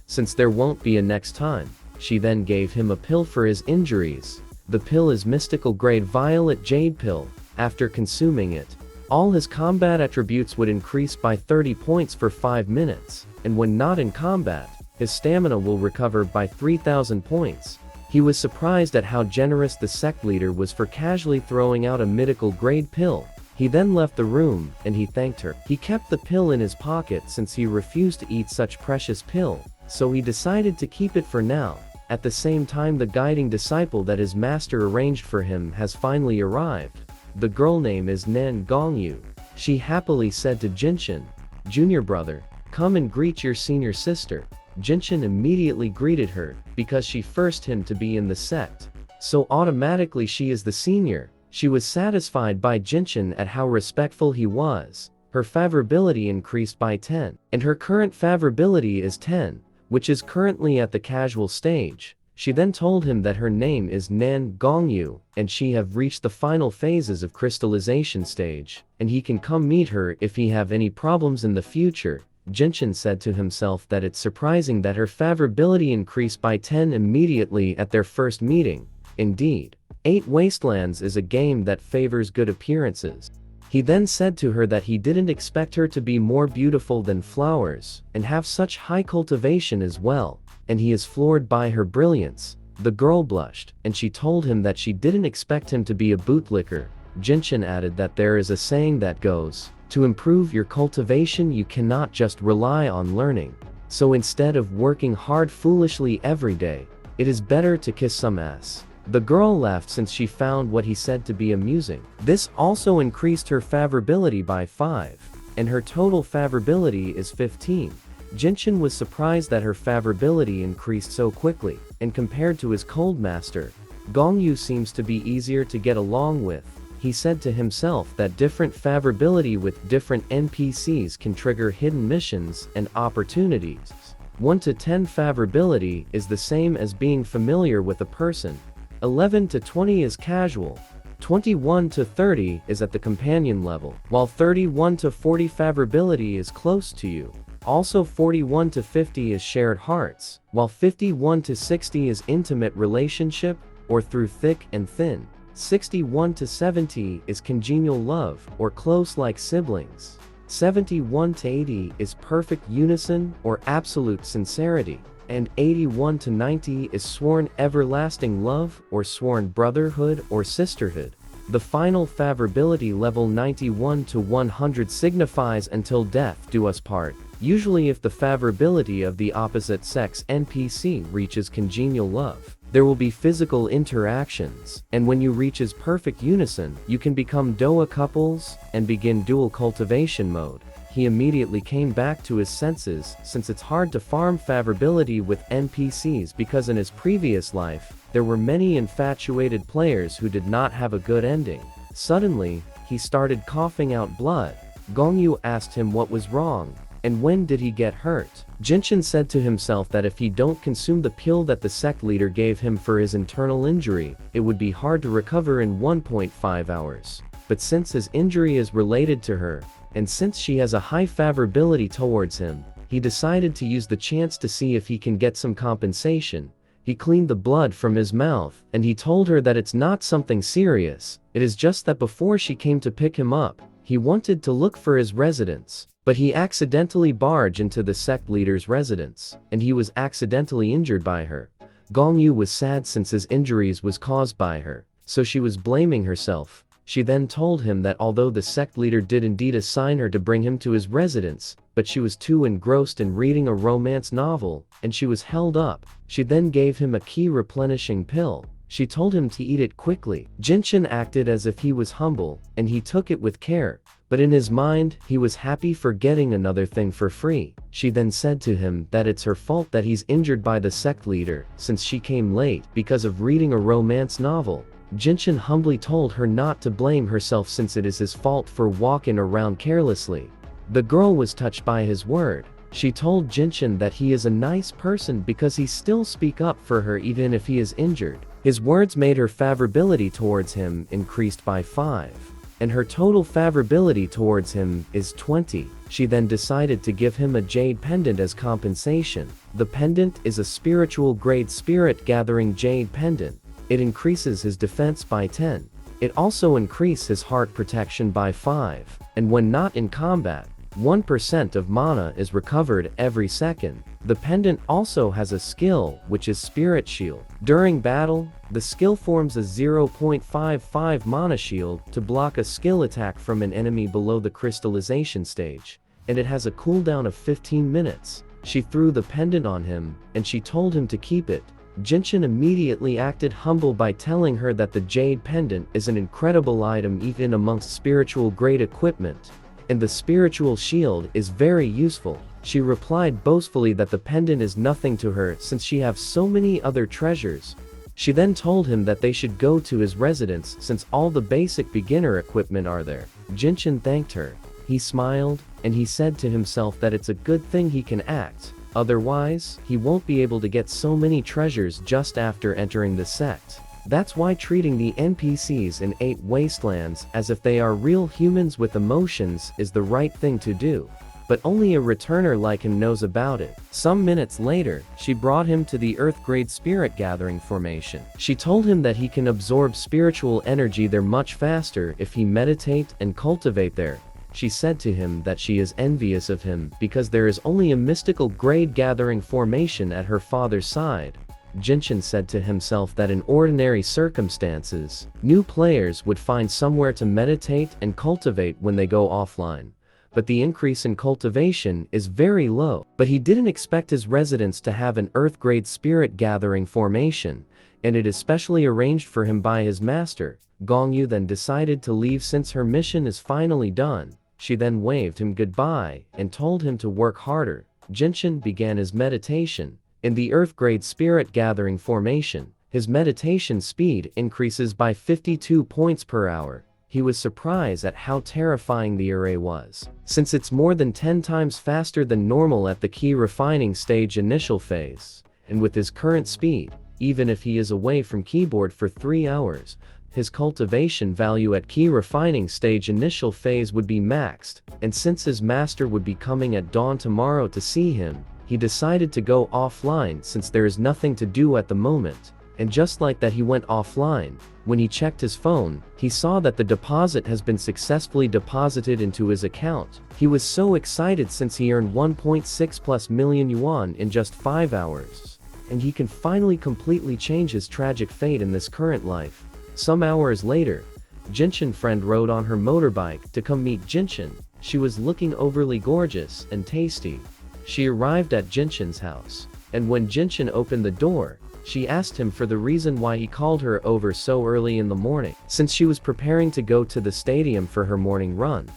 since there won't be a next time. She then gave him a pill for his injuries. The pill is mystical grade violet jade pill. After consuming it, all his combat attributes would increase by 30 points for 5 minutes, and when not in combat, his stamina will recover by 3,000 points. He was surprised at how generous the sect leader was for casually throwing out a mythical grade pill. He then left the room, and he thanked her. He kept the pill in his pocket since he refused to eat such precious pill, so he decided to keep it for now. At the same time, the guiding disciple that his master arranged for him has finally arrived. The girl name is Nan Gongyu. She happily said to Jinshin, "Junior brother, come and greet your senior sister." Jinshin immediately greeted her, because she forced him to be in the sect, so automatically she is the senior. She was satisfied by Jinshin at how respectful he was. Her favorability increased by 10, and her current favorability is 10, which is currently at the casual stage. She then told him that her name is Nan Gongyu, and she have reached the final phases of crystallization stage, and he can come meet her if he have any problems in the future. Jinshin said to himself that it's surprising that her favorability increased by 10 immediately at their first meeting. Indeed, 8 Wastelands is a game that favors good appearances. He then said to her that he didn't expect her to be more beautiful than flowers, and have such high cultivation as well, and he is floored by her brilliance. The girl blushed, and she told him that she didn't expect him to be a bootlicker. Jinshin added that there is a saying that goes, "To improve your cultivation you cannot just rely on learning. So instead of working hard foolishly every day, it is better to kiss some ass." The girl laughed since she found what he said to be amusing. This also increased her favorability by 5, and her total favorability is 15. Jinshin was surprised that her favorability increased so quickly, and compared to his cold master, Gongyu seems to be easier to get along with. He said to himself that different favorability with different NPCs can trigger hidden missions and opportunities. 1 to 10 favorability is the same as being familiar with a person. 11 to 20 is casual. 21 to 30 is at the companion level, while 31 to 40 favorability is close to you. Also 41 to 50 is shared hearts, while 51 to 60 is intimate relationship, or through thick and thin. 61 to 70 is congenial love, or close like siblings. 71 to 80 is perfect unison, or absolute sincerity. And 81 to 90 is sworn everlasting love, or sworn brotherhood or sisterhood. The final favorability level 91 to 100 signifies until death do us part. Usually if the favorability of the opposite sex NPC reaches congenial love, there will be physical interactions, and when you reaches perfect unison, you can become Doa couples and begin dual cultivation mode. He immediately came back to his senses since it's hard to farm favorability with NPCs because in his previous life, there were many infatuated players who did not have a good ending. Suddenly, he started coughing out blood. Gongyu asked him what was wrong, and when did he get hurt. Jinshin said to himself that if he don't consume the pill that the sect leader gave him for his internal injury, it would be hard to recover in 1.5 hours. But since his injury is related to her, and since she has a high favorability towards him, he decided to use the chance to see if he can get some compensation. He cleaned the blood from his mouth, and he told her that it's not something serious, it is just that before she came to pick him up, he wanted to look for his residence, but he accidentally barged into the sect leader's residence, and he was accidentally injured by her. Gongyu was sad since his injuries was caused by her, so she was blaming herself. She then told him that although the sect leader did indeed assign her to bring him to his residence, but she was too engrossed in reading a romance novel, and she was held up. She then gave him a key replenishing pill. She told him to eat it quickly. Jinshin acted as if he was humble, and he took it with care, but in his mind, he was happy for getting another thing for free. She then said to him that it's her fault that he's injured by the sect leader, since she came late because of reading a romance novel. Jinshin humbly told her not to blame herself since it is his fault for walking around carelessly. The girl was touched by his word. She told Jinshin that he is a nice person because he still speak up for her even if he is injured. His words made her favorability towards him increased by 5. And her total favorability towards him is 20. She then decided to give him a jade pendant as compensation. The pendant is a spiritual grade spirit gathering jade pendant. It increases his defense by 10. It also increases his heart protection by 5, and when not in combat, 1% of mana is recovered every second. The pendant also has a skill, which is Spirit Shield. During battle, the skill forms a 0.55 mana shield to block a skill attack from an enemy below the crystallization stage, and it has a cooldown of 15 minutes. She threw the pendant on him, and she told him to keep it. Jinshin immediately acted humble by telling her that the jade pendant is an incredible item even amongst spiritual grade equipment, and the spiritual shield is very useful. She replied boastfully that the pendant is nothing to her since she has so many other treasures. She then told him that they should go to his residence since all the basic beginner equipment are there. Jinshin thanked her. He smiled, and he said to himself that it's a good thing he can act. Otherwise, he won't be able to get so many treasures just after entering the sect. That's why treating the NPCs in 8 Wastelands as if they are real humans with emotions is the right thing to do. But only a returner like him knows about it. Some minutes later, she brought him to the Earth Grade Spirit Gathering formation. She told him that he can absorb spiritual energy there much faster if he meditate and cultivate there. She said to him that she is envious of him because there is only a mystical grade gathering formation at her father's side. Jinshin said to himself that in ordinary circumstances, new players would find somewhere to meditate and cultivate when they go offline. But the increase in cultivation is very low. But he didn't expect his residence to have an Earth Grade Spirit Gathering formation. and it is specially arranged for him by his master. Gongyu then decided to leave since her mission is finally done. She then waved him goodbye and told him to work harder. Jinshin began his meditation. In the Earth Grade Spirit Gathering formation, his meditation speed increases by 52 points per hour. He was surprised at how terrifying the array was, since it's more than 10 times faster than normal at the key refining stage initial phase. And with his current speed, even if he is away from keyboard for 3 hours, his cultivation value at key refining stage initial phase would be maxed, and since his master would be coming at dawn tomorrow to see him, he decided to go offline since there is nothing to do at the moment. And just like that, he went offline. When he checked his phone, he saw that the deposit has been successfully deposited into his account. He was so excited since he earned 1.6+ million yuan in just 5 hours. And he can finally completely change his tragic fate in this current life. Some hours later, Jinshin's friend rode on her motorbike to come meet Jinshin. She was looking overly gorgeous and tasty. She arrived at Jinshin's house, and when Jinshin opened the door, she asked him for the reason why he called her over so early in the morning. Since she was preparing to go to the stadium for her morning run,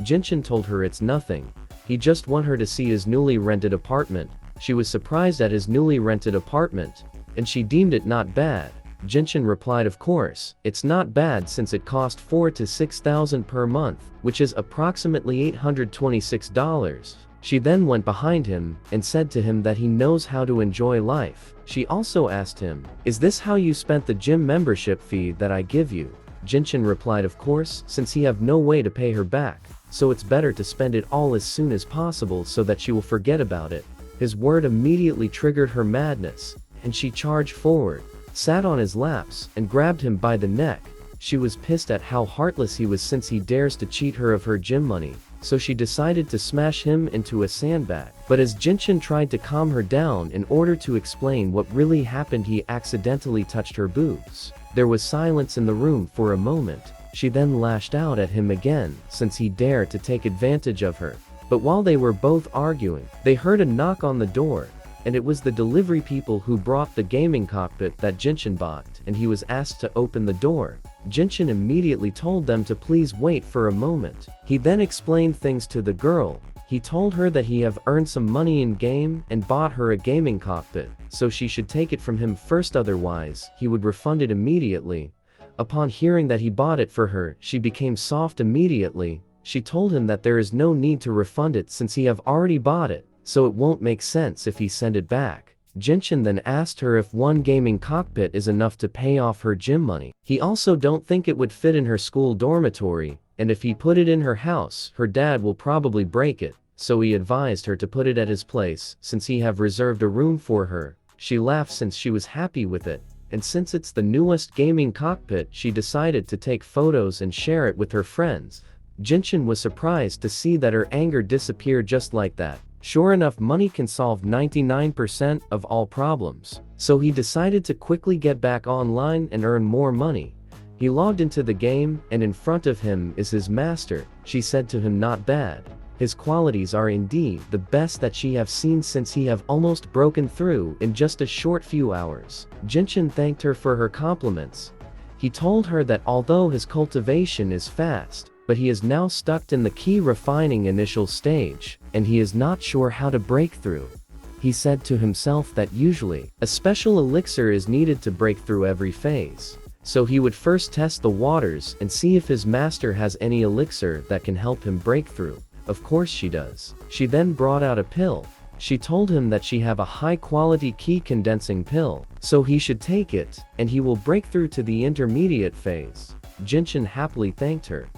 Jinshin told her it's nothing. He just want her to see his newly rented apartment. She was surprised at his newly rented apartment, and she deemed it not bad. Jinshin replied, of course, it's not bad since it cost 4,000 to 6,000 per month, which is approximately $826. She then went behind him and said to him that he knows how to enjoy life. She also asked him, is this how you spent the gym membership fee that I give you? Jinshin replied, of course, since he have no way to pay her back, so it's better to spend it all as soon as possible so that she will forget about it. His word immediately triggered her madness, and she charged forward, sat on his laps, and grabbed him by the neck. She was pissed at how heartless he was since he dares to cheat her of her gym money, so she decided to smash him into a sandbag. But as Jinshin tried to calm her down in order to explain what really happened, he accidentally touched her boobs. There was silence in the room for a moment. She then lashed out at him again since he dared to take advantage of her. But while they were both arguing, they heard a knock on the door, and it was the delivery people who brought the gaming cockpit that Jinshin bought, and he was asked to open the door. Jinshin immediately told them to please wait for a moment. He then explained things to the girl. He told her that he have earned some money in game and bought her a gaming cockpit, so she should take it from him first, otherwise he would refund it immediately. Upon hearing that he bought it for her, she became soft immediately. She told him that there is no need to refund it since he have already bought it, so it won't make sense if he send it back. Jinshin then asked her if one gaming cockpit is enough to pay off her gym money. He also don't think it would fit in her school dormitory, and if he put it in her house, her dad will probably break it, so he advised her to put it at his place since he have reserved a room for her. She laughed since she was happy with it, and since it's the newest gaming cockpit, she decided to take photos and share it with her friends. Jinshin was surprised to see that her anger disappeared just like that. Sure enough, money can solve 99% of all problems. So he decided to quickly get back online and earn more money. He logged into the game, and in front of him is his master. She said to him, not bad. His qualities are indeed the best that she have seen since he have almost broken through in just a short few hours. Jinshin thanked her for her compliments. He told her that although his cultivation is fast, but he is now stuck in the key refining initial stage, and he is not sure how to break through. He said to himself that usually, a special elixir is needed to break through every phase. So he would first test the waters and see if his master has any elixir that can help him break through. Of course she does. She then brought out a pill. She told him that she have a high-quality key condensing pill, so he should take it, and he will break through to the intermediate phase. Jinshin happily thanked her.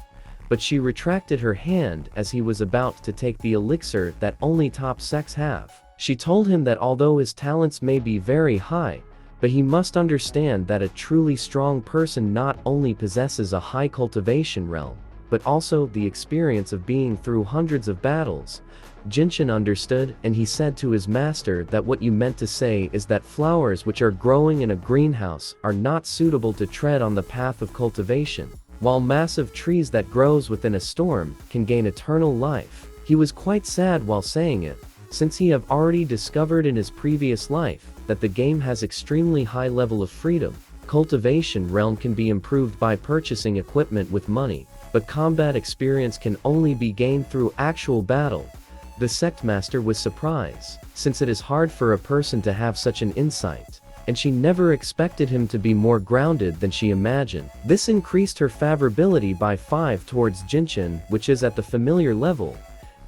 But she retracted her hand as he was about to take the elixir that only top sex have. She told him that although his talents may be very high, but he must understand that a truly strong person not only possesses a high cultivation realm, but also the experience of being through hundreds of battles. Jinshin understood, and he said to his master that what you meant to say is that flowers which are growing in a greenhouse are not suitable to tread on the path of cultivation, while massive trees that grows within a storm can gain eternal life. He was quite sad while saying it, since he have already discovered in his previous life that the game has extremely high level of freedom. Cultivation realm can be improved by purchasing equipment with money, but combat experience can only be gained through actual battle. The sect master was surprised, since it is hard for a person to have such an insight, and she never expected him to be more grounded than she imagined. This increased her favorability by 5 towards Jinshin, which is at the familiar level.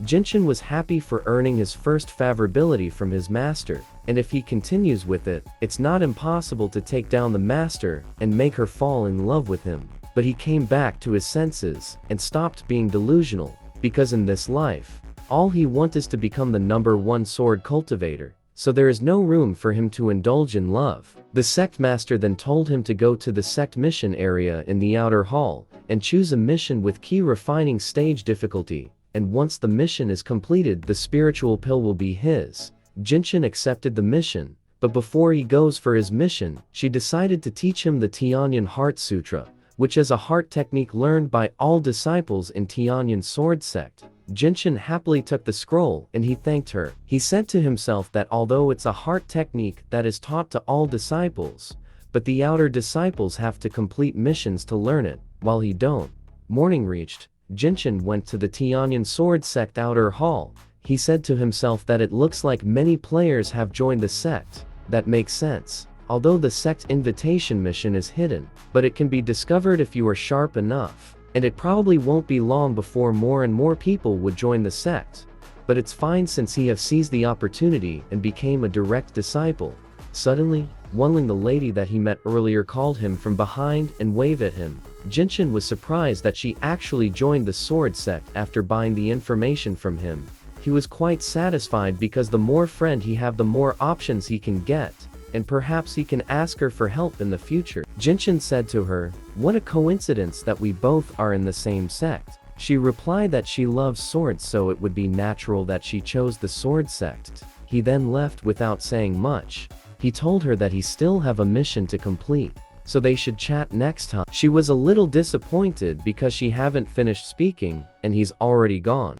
Jinshin was happy for earning his first favorability from his master, and if he continues with it, it's not impossible to take down the master and make her fall in love with him. But he came back to his senses and stopped being delusional, because in this life, all he wants is to become the #1 sword cultivator, so there is no room for him to indulge in love. The sect master then told him to go to the sect mission area in the outer hall and choose a mission with key refining stage difficulty, and once the mission is completed, the spiritual pill will be his. Jinshin accepted the mission, but before he goes for his mission, she decided to teach him the Tianyan Heart Sutra, which is a heart technique learned by all disciples in Tianyan sword sect. Jinshin happily took the scroll and he thanked her. He said to himself that although it's a heart technique that is taught to all disciples, but the outer disciples have to complete missions to learn it, while he don't. Morning reached. Jinshin went to the Tianyan sword sect outer hall. He said to himself that it looks like many players have joined the sect. That makes sense. Although the sect invitation mission is hidden, but it can be discovered if you are sharp enough. And it probably won't be long before more and more people would join the sect. But it's fine since he have seized the opportunity and became a direct disciple. Suddenly, Wunling, the lady that he met earlier, called him from behind and waved at him. Jinshin was surprised that she actually joined the sword sect after buying the information from him. He was quite satisfied because the more friend he have, the more options he can get, and perhaps he can ask her for help in the future. Jinshin said to her, "What a coincidence that we both are in the same sect." She replied that she loves swords, so it would be natural that she chose the sword sect. He then left without saying much. He told her that he still have a mission to complete, so they should chat next time. She was a little disappointed because she haven't finished speaking, and he's already gone.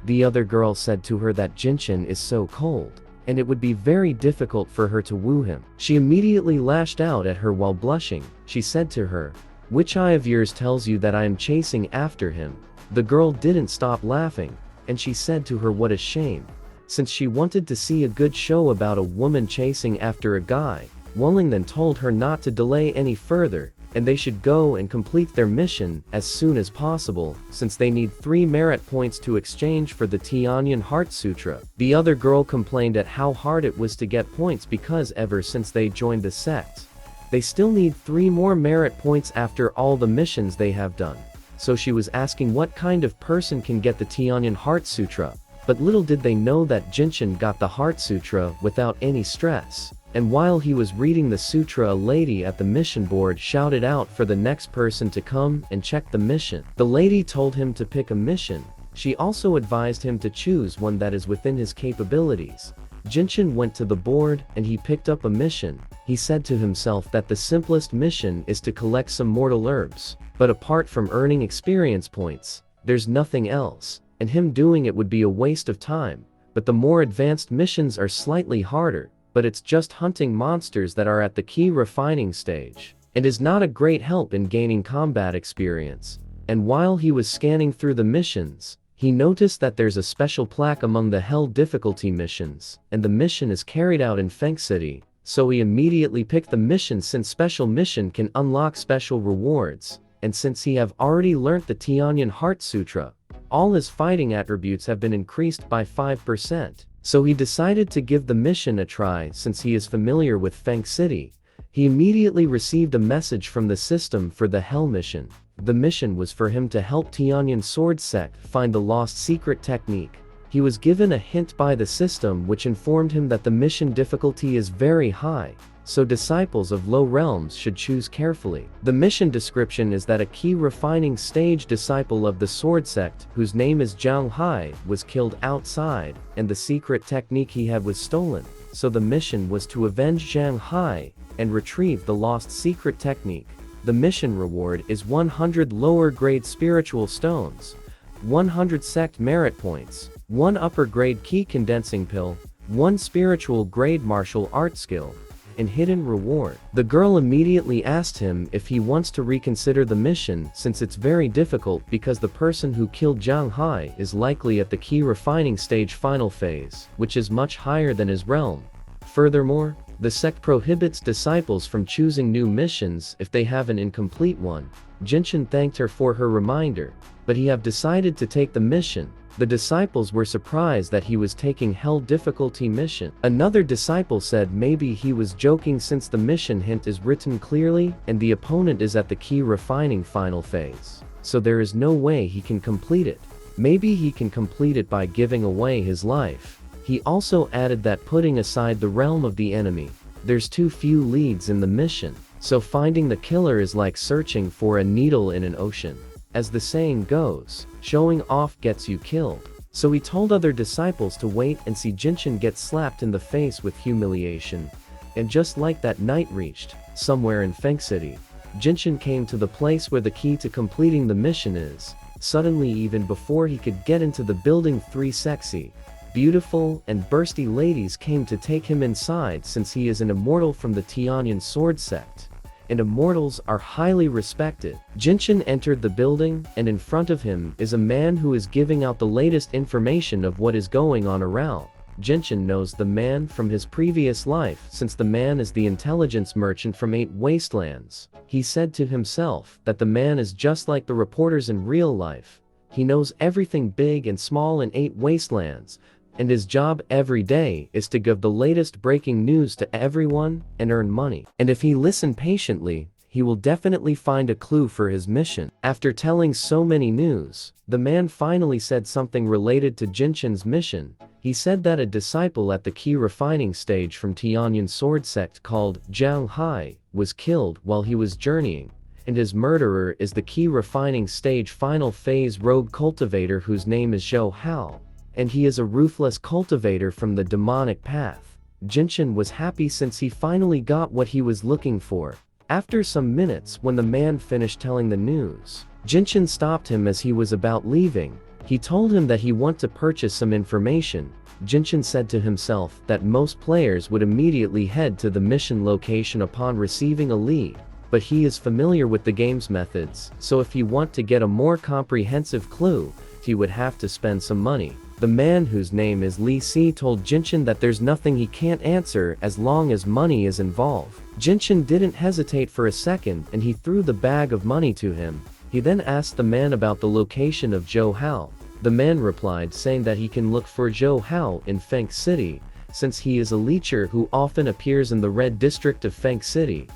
The other girl said to her that Jinshin is so cold, and it would be very difficult for her to woo him. She immediately lashed out at her while blushing. She said to her, "Which eye of yours tells you that I am chasing after him?" The girl didn't stop laughing, and she said to her, "What a shame." Since she wanted to see a good show about a woman chasing after a guy, Wunling then told her not to delay any further, and they should go and complete their mission as soon as possible, since they need 3 merit points to exchange for the Tianyan Heart Sutra. The other girl complained at how hard it was to get points because ever since they joined the sect, they still need 3 more merit points after all the missions they have done. So she was asking what kind of person can get the Tianyan Heart Sutra, but little did they know that Jinshin got the Heart Sutra without any stress. And while he was reading the sutra, a lady at the mission board shouted out for the next person to come and check the mission. The lady told him to pick a mission. She also advised him to choose one that is within his capabilities. Jinshin went to the board and he picked up a mission. He said to himself that the simplest mission is to collect some mortal herbs, but apart from earning experience points, there's nothing else, and him doing it would be a waste of time. But the more advanced missions are slightly harder, but it's just hunting monsters that are at the key refining stage, and is not a great help in gaining combat experience. And while he was scanning through the missions, he noticed that there's a special plaque among the hell difficulty missions, and the mission is carried out in Feng City, so he immediately picked the mission since special mission can unlock special rewards, and since he have already learnt the Tianyan Heart Sutra, all his fighting attributes have been increased by 5%. So he decided to give the mission a try since he is familiar with Feng City. He immediately received a message from the system for the Hell mission. The mission was for him to help Tianyan Sword Sect find the lost secret technique. He was given a hint by the system which informed him that the mission difficulty is very high, so disciples of low realms should choose carefully. The mission description is that a key refining stage disciple of the sword sect, whose name is Zhang Hai, was killed outside, and the secret technique he had was stolen, so the mission was to avenge Zhang Hai and retrieve the lost secret technique. The mission reward is 100 lower grade spiritual stones, 100 sect merit points, 1 upper grade key condensing pill, 1 spiritual grade martial art skill, and hidden reward. The girl immediately asked him if he wants to reconsider the mission since it's very difficult because the person who killed Zhang Hai is likely at the key refining stage final phase, which is much higher than his realm. Furthermore, the sect prohibits disciples from choosing new missions if they have an incomplete one. Jinshin thanked her for her reminder, but he have decided to take the mission. The disciples were surprised that he was taking hell difficulty mission. Another disciple said maybe he was joking since the mission hint is written clearly and the opponent is at the key refining final phase, so there is no way he can complete it. Maybe he can complete it by giving away his life. He also added that putting aside the realm of the enemy, there's too few leads in the mission, so finding the killer is like searching for a needle in an ocean. As the saying goes, showing off gets you killed. So he told other disciples to wait and see Jinshin get slapped in the face with humiliation. And just like that night reached, somewhere in Feng City, Jinshin came to the place where the key to completing the mission is. Suddenly, even before he could get into the building, 3 sexy, beautiful, and bursty ladies came to take him inside since he is an immortal from the Tianyan sword sect, and immortals are highly respected. Jinshin entered the building, and in front of him is a man who is giving out the latest information of what is going on around. Jinshin knows the man from his previous life since the man is the intelligence merchant from 8 Wastelands. He said to himself that the man is just like the reporters in real life. He knows everything big and small in 8 Wastelands, and his job every day is to give the latest breaking news to everyone and earn money. And if he listens patiently, he will definitely find a clue for his mission. After telling so many news, the man finally said something related to Jinshin's mission. He said that a disciple at the key refining stage from Tianyan sword sect called Zhang Hai was killed while he was journeying, and his murderer is the key refining stage final phase rogue cultivator whose name is Zhou Hao, and he is a ruthless cultivator from the demonic path. Jinshin was happy since he finally got what he was looking for. After some minutes, when the man finished telling the news, Jinshin stopped him as he was about leaving. He told him that he wanted to purchase some information. Jinshin said to himself that most players would immediately head to the mission location upon receiving a lead, but he is familiar with the game's methods, so if he wants to get a more comprehensive clue, he would have to spend some money. The man whose name is Li Si told Jinshin that there's nothing he can't answer as long as money is involved. Jinshin didn't hesitate for a second and he threw the bag of money to him. He then asked the man about the location of Zhou Hao. The man replied saying that he can look for Zhou Hao in Feng City, since he is a leecher who often appears in the red district of Feng City.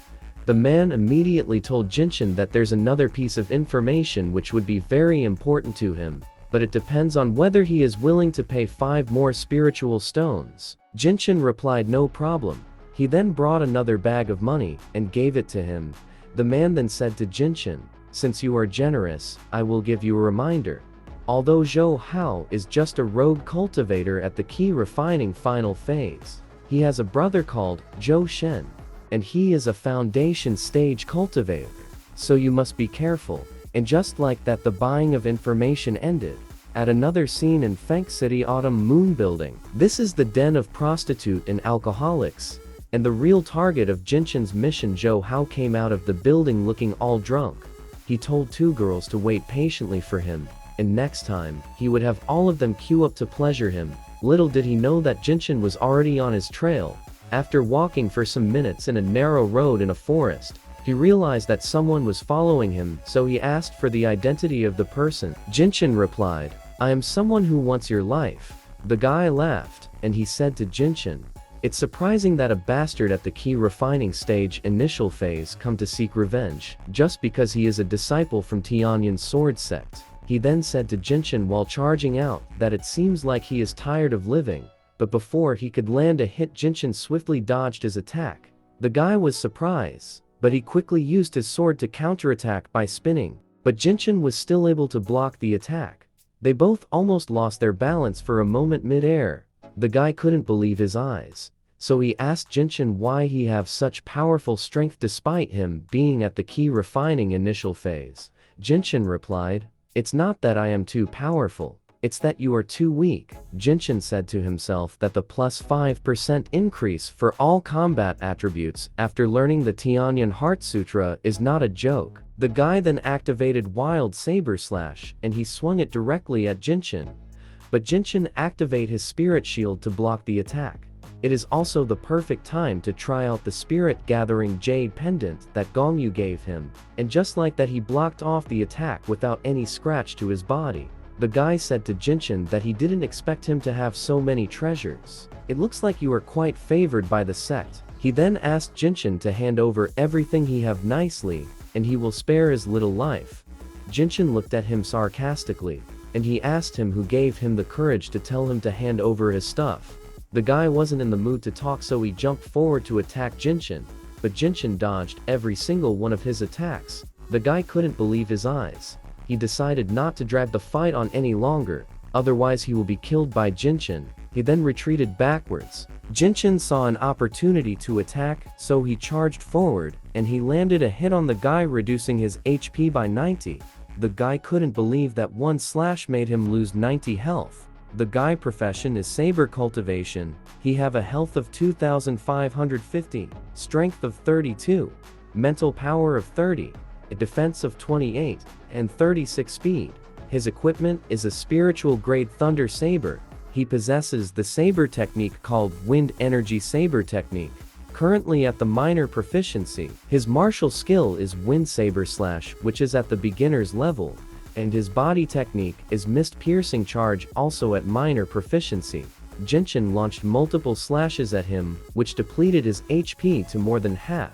The man immediately told Jinshin that there's another piece of information which would be very important to him, but it depends on whether he is willing to pay 5 more spiritual stones. Jinshin replied no problem. He then brought another bag of money and gave it to him. The man then said to Jinshin, "Since you are generous, I will give you a reminder. Although Zhou Hao is just a rogue cultivator at the key refining final phase, he has a brother called Zhou Shen, and he is a foundation stage cultivator, so you must be careful." And just like that, the buying of information ended. At another scene in Feng City Autumn Moon Building, this is the den of prostitute and alcoholics, and the real target of Jinshin's mission. Zhou Hao came out of the building looking all drunk. He told 2 girls to wait patiently for him, and next time, he would have all of them queue up to pleasure him. Little did he know that Jinshin was already on his trail. After walking for some minutes in a narrow road in a forest, he realized that someone was following him, so he asked for the identity of the person. Jinshin replied, "I am someone who wants your life." The guy laughed, and he said to Jinshin, "It's surprising that a bastard at the key refining stage initial phase come to seek revenge, just because he is a disciple from Tianyan sword sect." He then said to Jinshin while charging out that it seems like he is tired of living, but before he could land a hit, Jinshin swiftly dodged his attack. The guy was surprised, but he quickly used his sword to counterattack by spinning, but Jinshin was still able to block the attack. They both almost lost their balance for a moment mid-air. The guy couldn't believe his eyes, so he asked Jinshin why he have such powerful strength despite him being at the key refining initial phase. Jinshin replied, "It's not that I am too powerful, It's that you are too weak. Jinshin said to himself that the plus 5% increase for all combat attributes after learning the Tianyan Heart Sutra is not a joke. The guy then activated Wild Saber Slash and he swung it directly at Jinshin. But Jinshin activated his spirit shield to block the attack. It is also the perfect time to try out the spirit-gathering jade pendant that Gongyu gave him, and just like that he blocked off the attack without any scratch to his body. The guy said to Jinshin that he didn't expect him to have so many treasures. It looks like you are quite favored by the sect. He then asked Jinshin to hand over everything he have nicely, and he will spare his little life. Jinshin looked at him sarcastically, and he asked him who gave him the courage to tell him to hand over his stuff. The guy wasn't in the mood to talk, so he jumped forward to attack Jinshin, but Jinshin dodged every single one of his attacks. The guy couldn't believe his eyes. He decided not to drag the fight on any longer, otherwise he will be killed by Jinshin. He then retreated backwards. Jinshin saw an opportunity to attack, so he charged forward, and he landed a hit on the guy, reducing his HP by 90. The guy couldn't believe that one slash made him lose 90 health. The guy profession is saber cultivation. He have a health of 2550, strength of 32, mental power of 30, a defense of 28, and 36 speed. His equipment is a spiritual grade thunder saber. He possesses the saber technique called Wind Energy Saber Technique. Currently at the minor proficiency, his martial skill is Wind Saber Slash, which is at the beginner's level, and his body technique is Mist Piercing Charge, also at minor proficiency. Jinshin launched multiple slashes at him, which depleted his HP to more than half.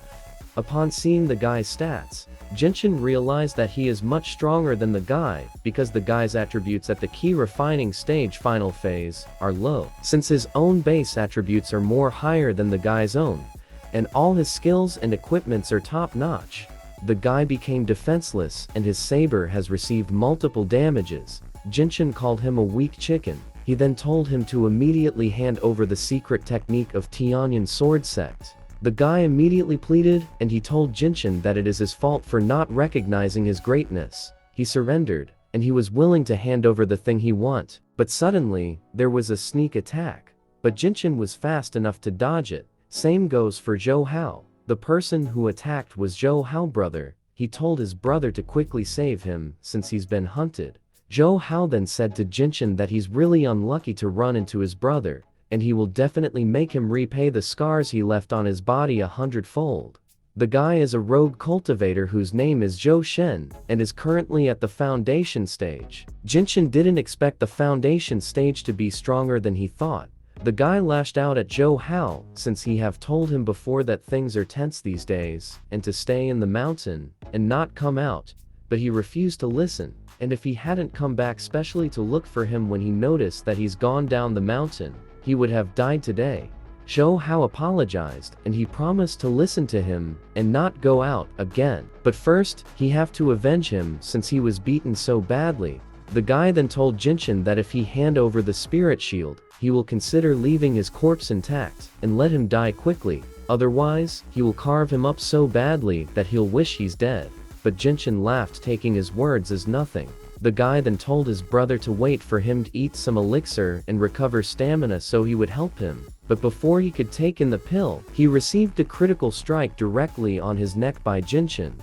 Upon seeing the guy's stats, Jinshin realized that he is much stronger than the guy, because the guy's attributes at the key refining stage final phase are low, since his own base attributes are more higher than the guy's own, and all his skills and equipments are top-notch. The guy became defenseless and his saber has received multiple damages. Jinshin called him a weak chicken. He then told him to immediately hand over the secret technique of Tianyan Sword Sect. The guy immediately pleaded, and he told Jinshin that it is his fault for not recognizing his greatness. He surrendered, and he was willing to hand over the thing he want. But suddenly, there was a sneak attack. But Jinshin was fast enough to dodge it. Same goes for Zhou Hao. The person who attacked was Zhou Hao's brother. He told his brother to quickly save him, since he's been hunted. Zhou Hao then said to Jinshin that he's really unlucky to run into his brother, and he will definitely make him repay the scars he left on his body 100-fold. The guy is a rogue cultivator whose name is Zhou Shen, and is currently at the foundation stage. Jinshin didn't expect the foundation stage to be stronger than he thought. The guy lashed out at Zhou Hao, since he have told him before that things are tense these days, and to stay in the mountain, and not come out. But he refused to listen, and if he hadn't come back specially to look for him when he noticed that he's gone down the mountain, he would have died today. Zhou Hao apologized, and he promised to listen to him, and not go out again. But first, he have to avenge him since he was beaten so badly. The guy then told Jinshin that if he hand over the spirit shield, he will consider leaving his corpse intact, and let him die quickly. Otherwise, he will carve him up so badly that he'll wish he's dead. But Jinshin laughed, taking his words as nothing. The guy then told his brother to wait for him to eat some elixir and recover stamina so he would help him. But before he could take in the pill, he received a critical strike directly on his neck by Jinshin,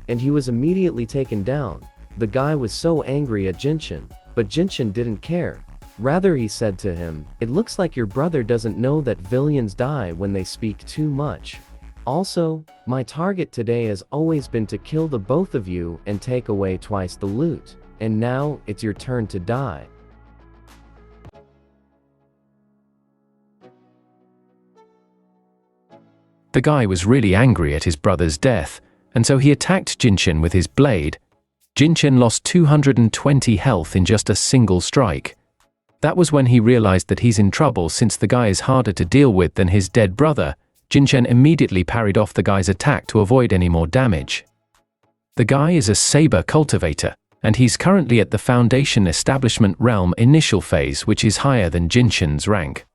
and he was immediately taken down. The guy was so angry at Jinshin, but Jinshin didn't care. Rather, he said to him, "It looks like your brother doesn't know that villains die when they speak too much. Also, my target today has always been to kill the both of you and take away twice the loot. And now, it's your turn to die." The guy was really angry at his brother's death, and so he attacked Jinshin with his blade. Jinshin lost 220 health in just a single strike. That was when he realized that he's in trouble since the guy is harder to deal with than his dead brother. Jinshin immediately parried off the guy's attack to avoid any more damage. The guy is a saber cultivator, and he's currently at the Foundation Establishment Realm initial phase, which is higher than Jinshin's rank.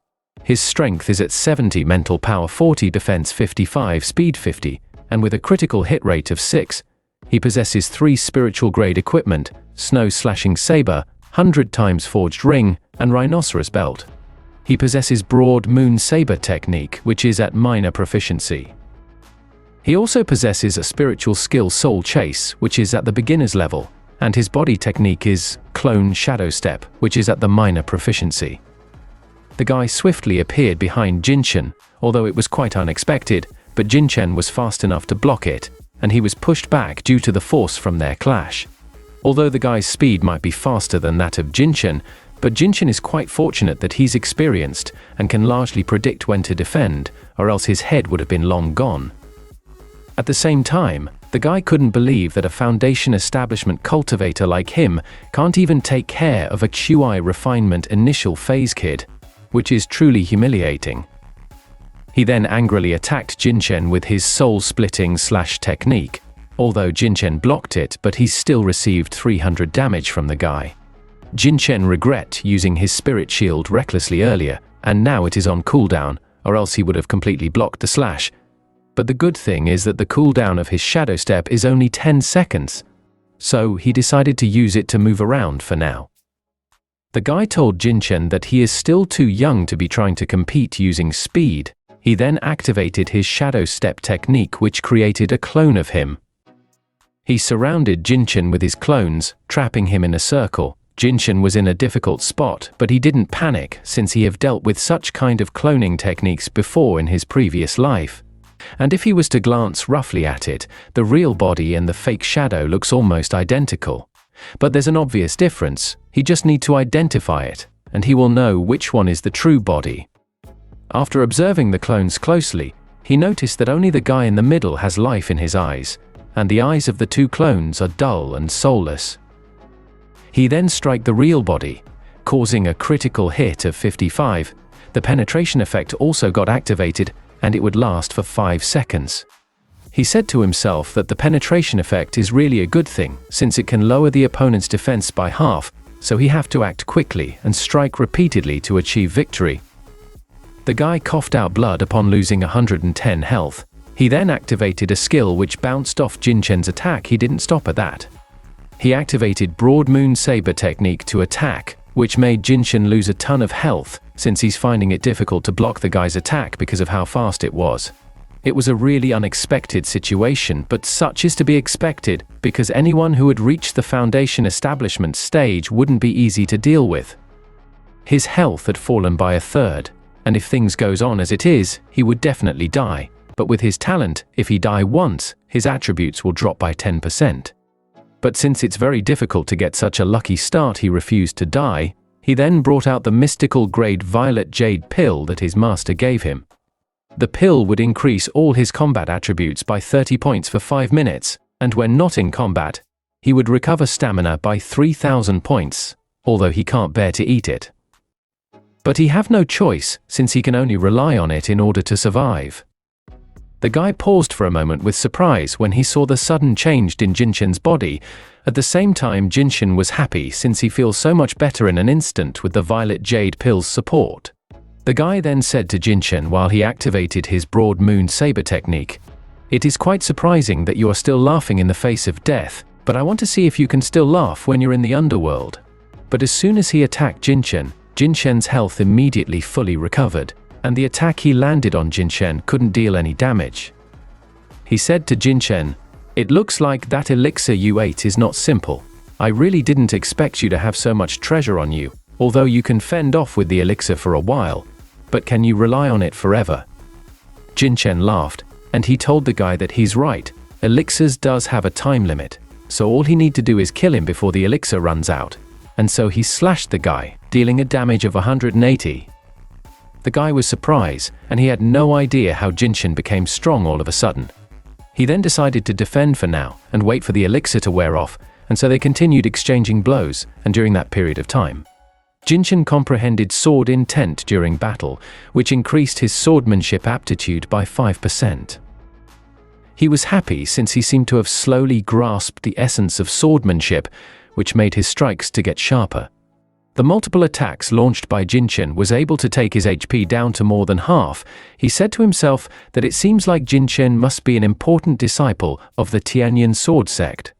His strength is at 70, mental power 40, defense 55, speed 50, and with a critical hit rate of 6. He possesses 3 spiritual grade equipment: Snow Slashing Saber, 100 times forged ring, and rhinoceros belt. He possesses broad moon saber technique, which is at minor proficiency. He also possesses a spiritual skill soul chase, which is at the beginner's level, and his body technique is clone shadow step, which is at the minor proficiency. The guy swiftly appeared behind Jinchen, although it was quite unexpected, but Jinchen was fast enough to block it, and he was pushed back due to the force from their clash. Although the guy's speed might be faster than that of Jinchen, but Jinchen is quite fortunate that he's experienced and can largely predict when to defend, or else his head would have been long gone. At the same time, the guy couldn't believe that a foundation establishment cultivator like him can't even take care of a QI refinement initial phase kid, which is truly humiliating. He then angrily attacked Jinchen with his soul-splitting slash technique, although Jinchen blocked it, but he still received 300 damage from the guy. Jinchen regret using his spirit shield recklessly earlier, and now it is on cooldown, or else he would have completely blocked the slash. But the good thing is that the cooldown of his shadow step is only 10 seconds, so he decided to use it to move around for now. The guy told Jinchen that he is still too young to be trying to compete using speed. He then activated his shadow step technique, which created a clone of him. He surrounded Jinchen with his clones, trapping him in a circle. Jinchen was in a difficult spot, but he didn't panic since he have dealt with such kind of cloning techniques before in his previous life. And if he was to glance roughly at it, the real body and the fake shadow looks almost identical. But there's an obvious difference. He just needs to identify it, and he will know which one is the true body. After observing the clones closely, he noticed that only the guy in the middle has life in his eyes, and the eyes of the two clones are dull and soulless. He then struck the real body, causing a critical hit of 55. The penetration effect also got activated, and it would last for 5 seconds. He said to himself that the penetration effect is really a good thing, since it can lower the opponent's defense by half, so he have to act quickly and strike repeatedly to achieve victory. The guy coughed out blood upon losing 110 health. He then activated a skill which bounced off Jinchen's attack. He didn't stop at that. He activated Broad Moon Saber technique to attack, which made Jinchen lose a ton of health, since he's finding it difficult to block the guy's attack because of how fast it was. It was a really unexpected situation, but such is to be expected, because anyone who had reached the foundation establishment stage wouldn't be easy to deal with. His health had fallen by a third, and if things goes on as it is, he would definitely die. But with his talent, if he die once, his attributes will drop by 10%. But since it's very difficult to get such a lucky start, he refused to die. He then brought out the mystical grade violet jade pill that his master gave him. The pill would increase all his combat attributes by 30 points for 5 minutes, and when not in combat, he would recover stamina by 3,000 points, although he can't bear to eat it. But he have no choice, since he can only rely on it in order to survive. The guy paused for a moment with surprise when he saw the sudden change in Jinchen's body. At the same time, Jinchen was happy since he feels so much better in an instant with the violet jade pill's support. The guy then said to Jinchen while he activated his Broad Moon Saber technique, "It is quite surprising that you are still laughing in the face of death, but I want to see if you can still laugh when you're in the underworld." But as soon as he attacked Jinchen, Jinchen's health immediately fully recovered, and the attack he landed on Jinchen couldn't deal any damage. He said to Jinchen, "It looks like that elixir you ate is not simple. I really didn't expect you to have so much treasure on you, although you can fend off with the elixir for a while, but can you rely on it forever?" Jinchen laughed, and he told the guy that he's right, elixirs does have a time limit, so all he need to do is kill him before the elixir runs out, and so he slashed the guy, dealing a damage of 180. The guy was surprised, and he had no idea how Jinchen became strong all of a sudden. He then decided to defend for now, and wait for the elixir to wear off, and so they continued exchanging blows, and during that period of time, Jinchen comprehended sword intent during battle, which increased his swordsmanship aptitude by 5%. He was happy since he seemed to have slowly grasped the essence of swordsmanship, which made his strikes to get sharper. The multiple attacks launched by Jinchen was able to take his HP down to more than half. He said to himself that it seems like Jinchen must be an important disciple of the Tianyan sword sect.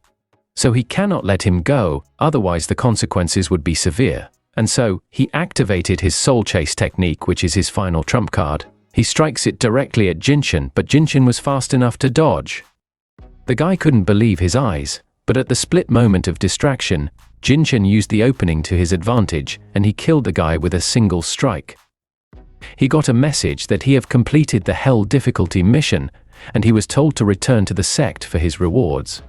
So he cannot let him go, otherwise the consequences would be severe. And so, he activated his soul chase technique, which is his final trump card. He strikes it directly at Jinchen, but Jinchen was fast enough to dodge. The guy couldn't believe his eyes, but at the split moment of distraction, Jinchen used the opening to his advantage, and he killed the guy with a single strike. He got a message that he have completed the Hell difficulty mission, and he was told to return to the sect for his rewards.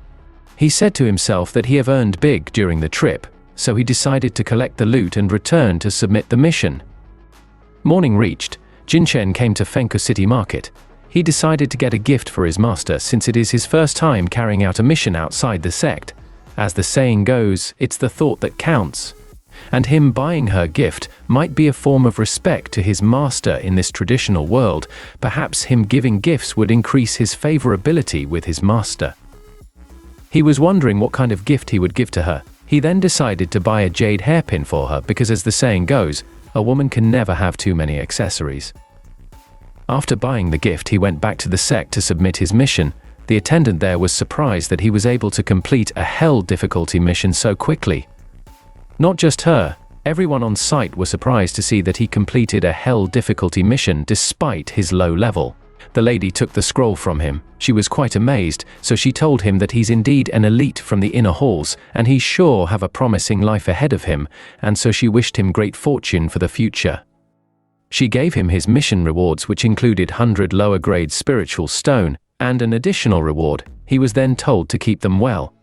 He said to himself that he have earned big during the trip, so he decided to collect the loot and return to submit the mission. Morning reached, Jinchen came to Fenku City Market. He decided to get a gift for his master since it is his first time carrying out a mission outside the sect. As the saying goes, it's the thought that counts. And him buying her gift might be a form of respect to his master in this traditional world. Perhaps him giving gifts would increase his favorability with his master. He was wondering what kind of gift he would give to her. He then decided to buy a jade hairpin for her because, as the saying goes, a woman can never have too many accessories. After buying the gift, he went back to the sect to submit his mission. The attendant there was surprised that he was able to complete a Hell difficulty mission so quickly. Not just her, everyone on site was surprised to see that he completed a Hell difficulty mission despite his low level. The lady took the scroll from him. She was quite amazed, so she told him that he's indeed an elite from the inner halls, and he sure have a promising life ahead of him, and so she wished him great fortune for the future. She gave him his mission rewards, which included 100 lower grade spiritual stone, and an additional reward. He was then told to keep them well.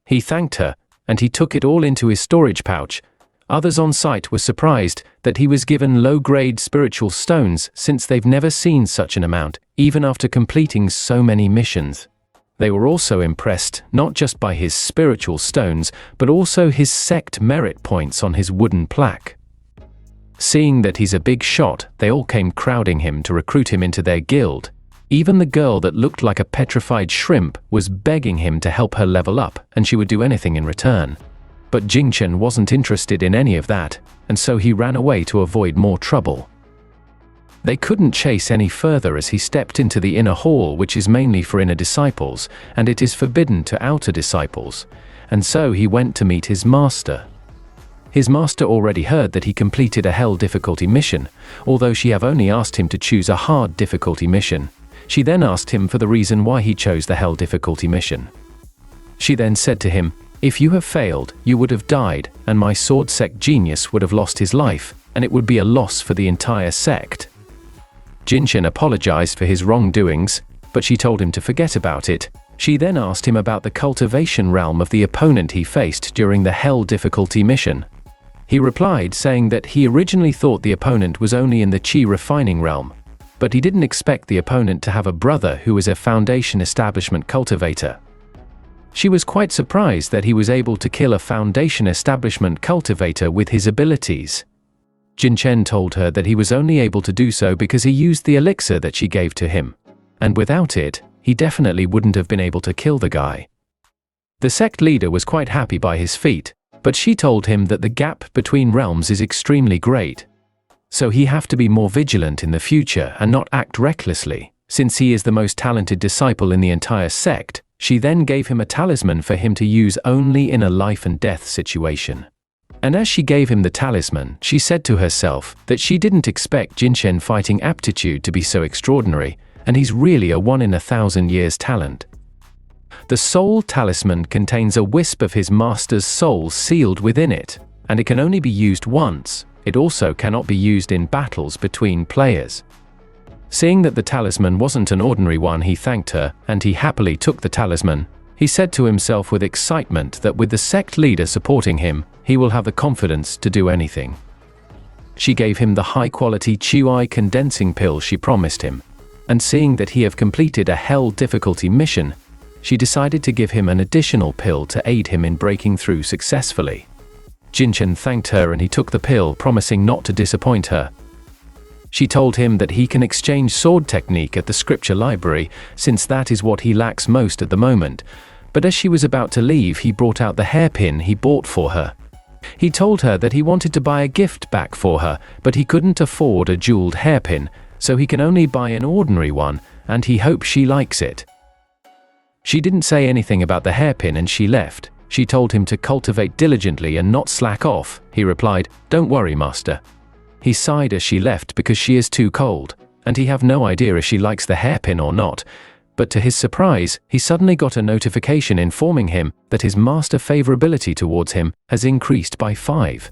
He thanked her, and he took it all into his storage pouch. Others on site were surprised that he was given low-grade spiritual stones since they've never seen such an amount, even after completing so many missions. They were also impressed not just by his spiritual stones, but also his sect merit points on his wooden plaque. Seeing that he's a big shot, they all came crowding him to recruit him into their guild. Even the girl that looked like a petrified shrimp was begging him to help her level up, and she would do anything in return. But Jinchen wasn't interested in any of that, and so he ran away to avoid more trouble. They couldn't chase any further as he stepped into the inner hall, which is mainly for inner disciples, and it is forbidden to outer disciples, and so he went to meet his master. His master already heard that he completed a Hell difficulty mission, although she have only asked him to choose a hard difficulty mission. She then asked him for the reason why he chose the Hell difficulty mission. She then said to him, "If you have failed, you would have died, and my sword sect genius would have lost his life, and it would be a loss for the entire sect." Jinchen apologized for his wrongdoings, but she told him to forget about it. She then asked him about the cultivation realm of the opponent he faced during the Hell difficulty mission. He replied saying that he originally thought the opponent was only in the Chi refining realm, but he didn't expect the opponent to have a brother who was a foundation establishment cultivator. She was quite surprised that he was able to kill a foundation establishment cultivator with his abilities. Jinchen told her that he was only able to do so because he used the elixir that she gave to him, and without it, he definitely wouldn't have been able to kill the guy. The sect leader was quite happy by his feat, but she told him that the gap between realms is extremely great. So he have to be more vigilant in the future and not act recklessly, since he is the most talented disciple in the entire sect. She then gave him a talisman for him to use only in a life and death situation. And as she gave him the talisman, she said to herself that she didn't expect Jinchen fighting aptitude to be so extraordinary, and he's really a 1 in 1,000 years talent. The soul talisman contains a wisp of his master's soul sealed within it, and it can only be used once. It also cannot be used in battles between players. Seeing that the talisman wasn't an ordinary one, he thanked her, and he happily took the talisman. He said to himself with excitement that with the sect leader supporting him, he will have the confidence to do anything. She gave him the high-quality Qi condensing pill she promised him, and seeing that he have completed a Hell difficulty mission, she decided to give him an additional pill to aid him in breaking through successfully. Jinchen thanked her and he took the pill, promising not to disappoint her. She told him that he can exchange sword technique at the scripture library, since that is what he lacks most at the moment, but as she was about to leave, he brought out the hairpin he bought for her. He told her that he wanted to buy a gift back for her, but he couldn't afford a jeweled hairpin, so he can only buy an ordinary one, and he hopes she likes it. She didn't say anything about the hairpin and she left. She told him to cultivate diligently and not slack off. He replied, "Don't worry, master." He sighed as she left because she is too cold, and he have no idea if she likes the hairpin or not. But to his surprise, he suddenly got a notification informing him that his master favorability towards him has increased by 5.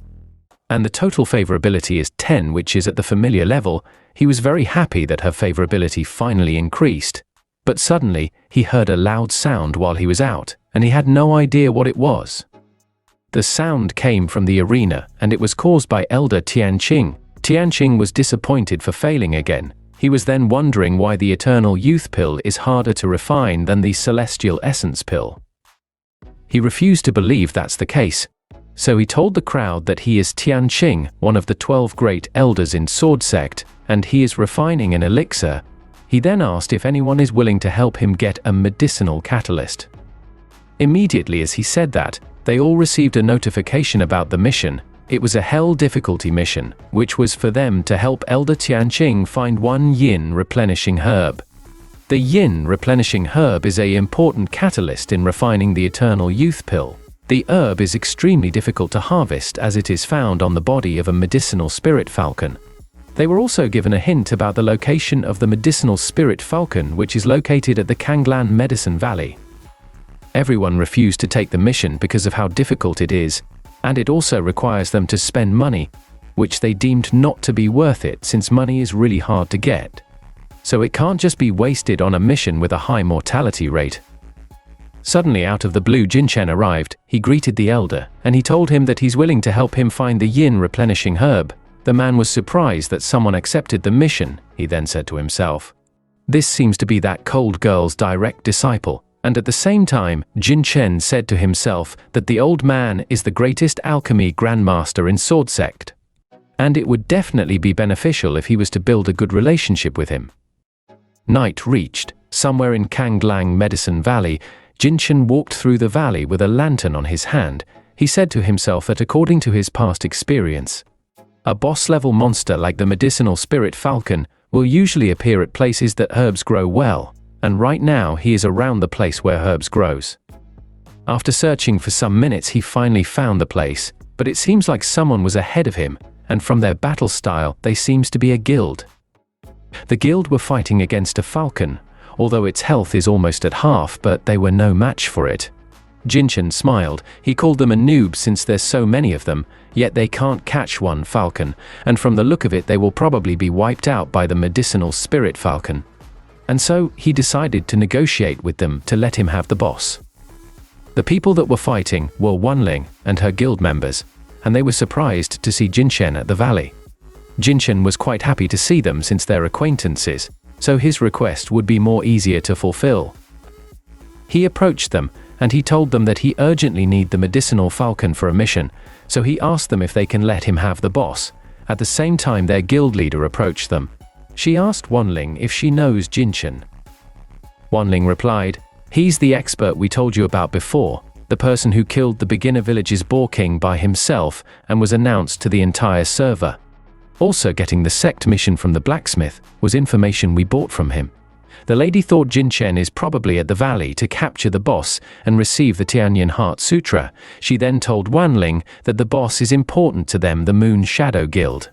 And the total favorability is 10, which is at the familiar level. He was very happy that her favorability finally increased. But suddenly, he heard a loud sound while he was out, and he had no idea what it was. The sound came from the arena, and it was caused by Elder Tianqing. Tianqing was disappointed for failing again. He was then wondering why the Eternal Youth Pill is harder to refine than the Celestial Essence Pill. He refused to believe that's the case, so he told the crowd that he is Tianqing, one of the 12 great elders in Sword Sect, and he is refining an elixir. He then asked if anyone is willing to help him get a medicinal catalyst. Immediately as he said that, they all received a notification about the mission. It was a hell difficulty mission, which was for them to help Elder Tianqing find one yin replenishing herb. The yin replenishing herb is an important catalyst in refining the Eternal Youth Pill. The herb is extremely difficult to harvest as it is found on the body of a medicinal spirit falcon. They were also given a hint about the location of the medicinal spirit falcon, which is located at the Kanglan Medicine Valley. Everyone refused to take the mission because of how difficult it is, and it also requires them to spend money, which they deemed not to be worth it since money is really hard to get. So it can't just be wasted on a mission with a high mortality rate. Suddenly out of the blue, Jinchen arrived. He greeted the elder, and he told him that he's willing to help him find the yin replenishing herb. The man was surprised that someone accepted the mission. He then said to himself, "This seems to be that cold girl's direct disciple." And at the same time, Jinchen said to himself that the old man is the greatest alchemy grandmaster in Sword Sect, and it would definitely be beneficial if he was to build a good relationship with him. Night reached. Somewhere in Kanglang Medicine Valley, Jinchen walked through the valley with a lantern on his hand. He said to himself that according to his past experience, a boss-level monster like the medicinal spirit falcon will usually appear at places that herbs grow well. And right now he is around the place where herbs grows. After searching for some minutes, he finally found the place, but it seems like someone was ahead of him, and from their battle style, they seems to be a guild. The guild were fighting against a falcon, although its health is almost at half, but they were no match for it. Jinchen smiled. He called them a noob since there's so many of them, yet they can't catch one falcon, and from the look of it they will probably be wiped out by the medicinal spirit falcon. And so he decided to negotiate with them to let him have the boss. The people that were fighting were Wanling and her guild members, and they were surprised to see Jinchen at the valley. Jinchen was quite happy to see them since they're acquaintances, so his request would be more easier to fulfill. He approached them, and he told them that he urgently need the medicinal falcon for a mission, so he asked them if they can let him have the boss. At the same time, their guild leader approached them. She asked Wanling if she knows Jinchen. Wanling replied, "He's the expert we told you about before, the person who killed the beginner village's boar king by himself and was announced to the entire server. Also getting the sect mission from the blacksmith was information we bought from him." The lady thought Jinchen is probably at the valley to capture the boss and receive the Tianyan Heart Sutra. She then told Wanling that the boss is important to them, the Moon Shadow Guild,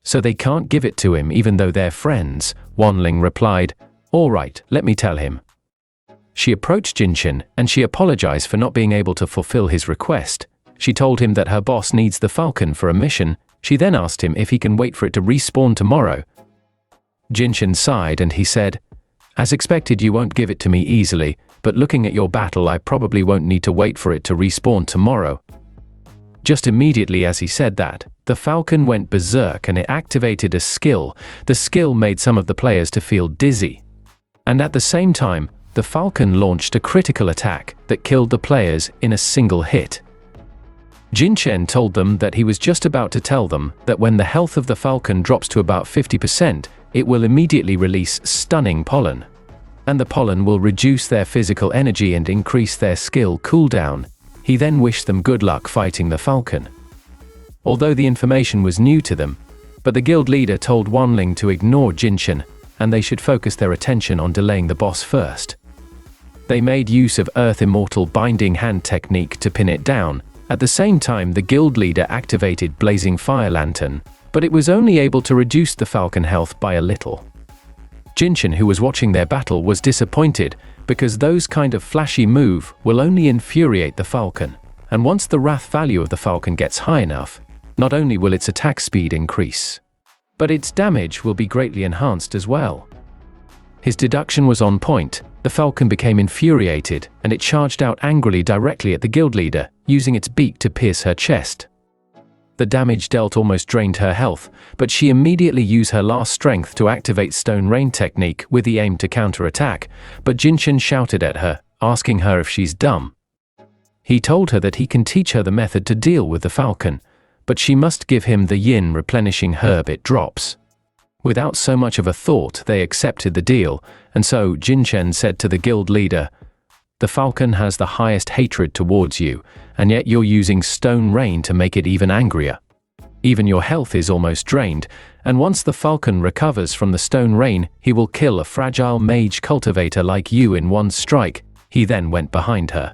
so they can't give it to him even though they're friends. Wanling replied, "All right, let me tell him." She approached Jinchen and she apologized for not being able to fulfill his request. She told him that her boss needs the falcon for a mission. She then asked him if he can wait for it to respawn tomorrow. Jinchen sighed and he said, "As expected, you won't give it to me easily, but looking at your battle, I probably won't need to wait for it to respawn tomorrow." Just immediately as he said that, the falcon went berserk and it activated a skill. The skill made some of the players to feel dizzy. And at the same time, the falcon launched a critical attack that killed the players in a single hit. Jinchen told them that he was just about to tell them that when the health of the falcon drops to about 50%, it will immediately release stunning pollen. And the pollen will reduce their physical energy and increase their skill cooldown. He then wished them good luck fighting the falcon. Although the information was new to them, but the guild leader told Wanling to ignore Jinchen, and they should focus their attention on delaying the boss first. They made use of Earth Immortal binding hand technique to pin it down. At the same time, the guild leader activated Blazing Fire Lantern, but it was only able to reduce the falcon health by a little. Jinchen, who was watching their battle, was disappointed because those kind of flashy move will only infuriate the falcon, and once the wrath value of the falcon gets high enough, not only will its attack speed increase, but its damage will be greatly enhanced as well. His deduction was on point. The falcon became infuriated, and it charged out angrily directly at the guild leader, using its beak to pierce her chest. The damage dealt almost drained her health, but she immediately used her last strength to activate Stone Rain technique with the aim to counterattack, but Jinchen shouted at her, asking her if she's dumb. He told her that he can teach her the method to deal with the falcon, but she must give him the yin replenishing herb it drops. Without so much of a thought, they accepted the deal, and so Jinchen said to the guild leader, "The falcon has the highest hatred towards you, and yet you're using Stone Rain to make it even angrier. Even your health is almost drained, and once the falcon recovers from the Stone Rain, he will kill a fragile mage cultivator like you in one strike." He then went behind her,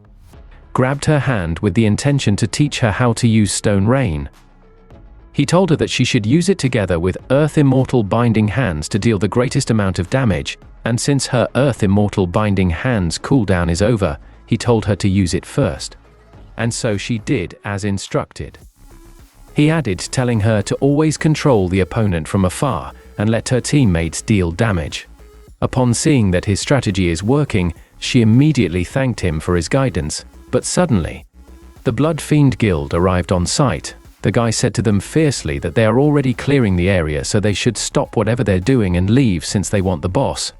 grabbed her hand with the intention to teach her how to use Stone Rain. He told her that she should use it together with Earth Immortal Binding Hands to deal the greatest amount of damage, and since her Earth Immortal Binding Hands cooldown is over, he told her to use it first. And so she did as instructed. He added, telling her to always control the opponent from afar and let her teammates deal damage. Upon seeing that his strategy is working, she immediately thanked him for his guidance, but suddenly, the Blood Fiend Guild arrived on site. The guy said to them fiercely that they are already clearing the area, so they should stop whatever they're doing and leave since they want the boss.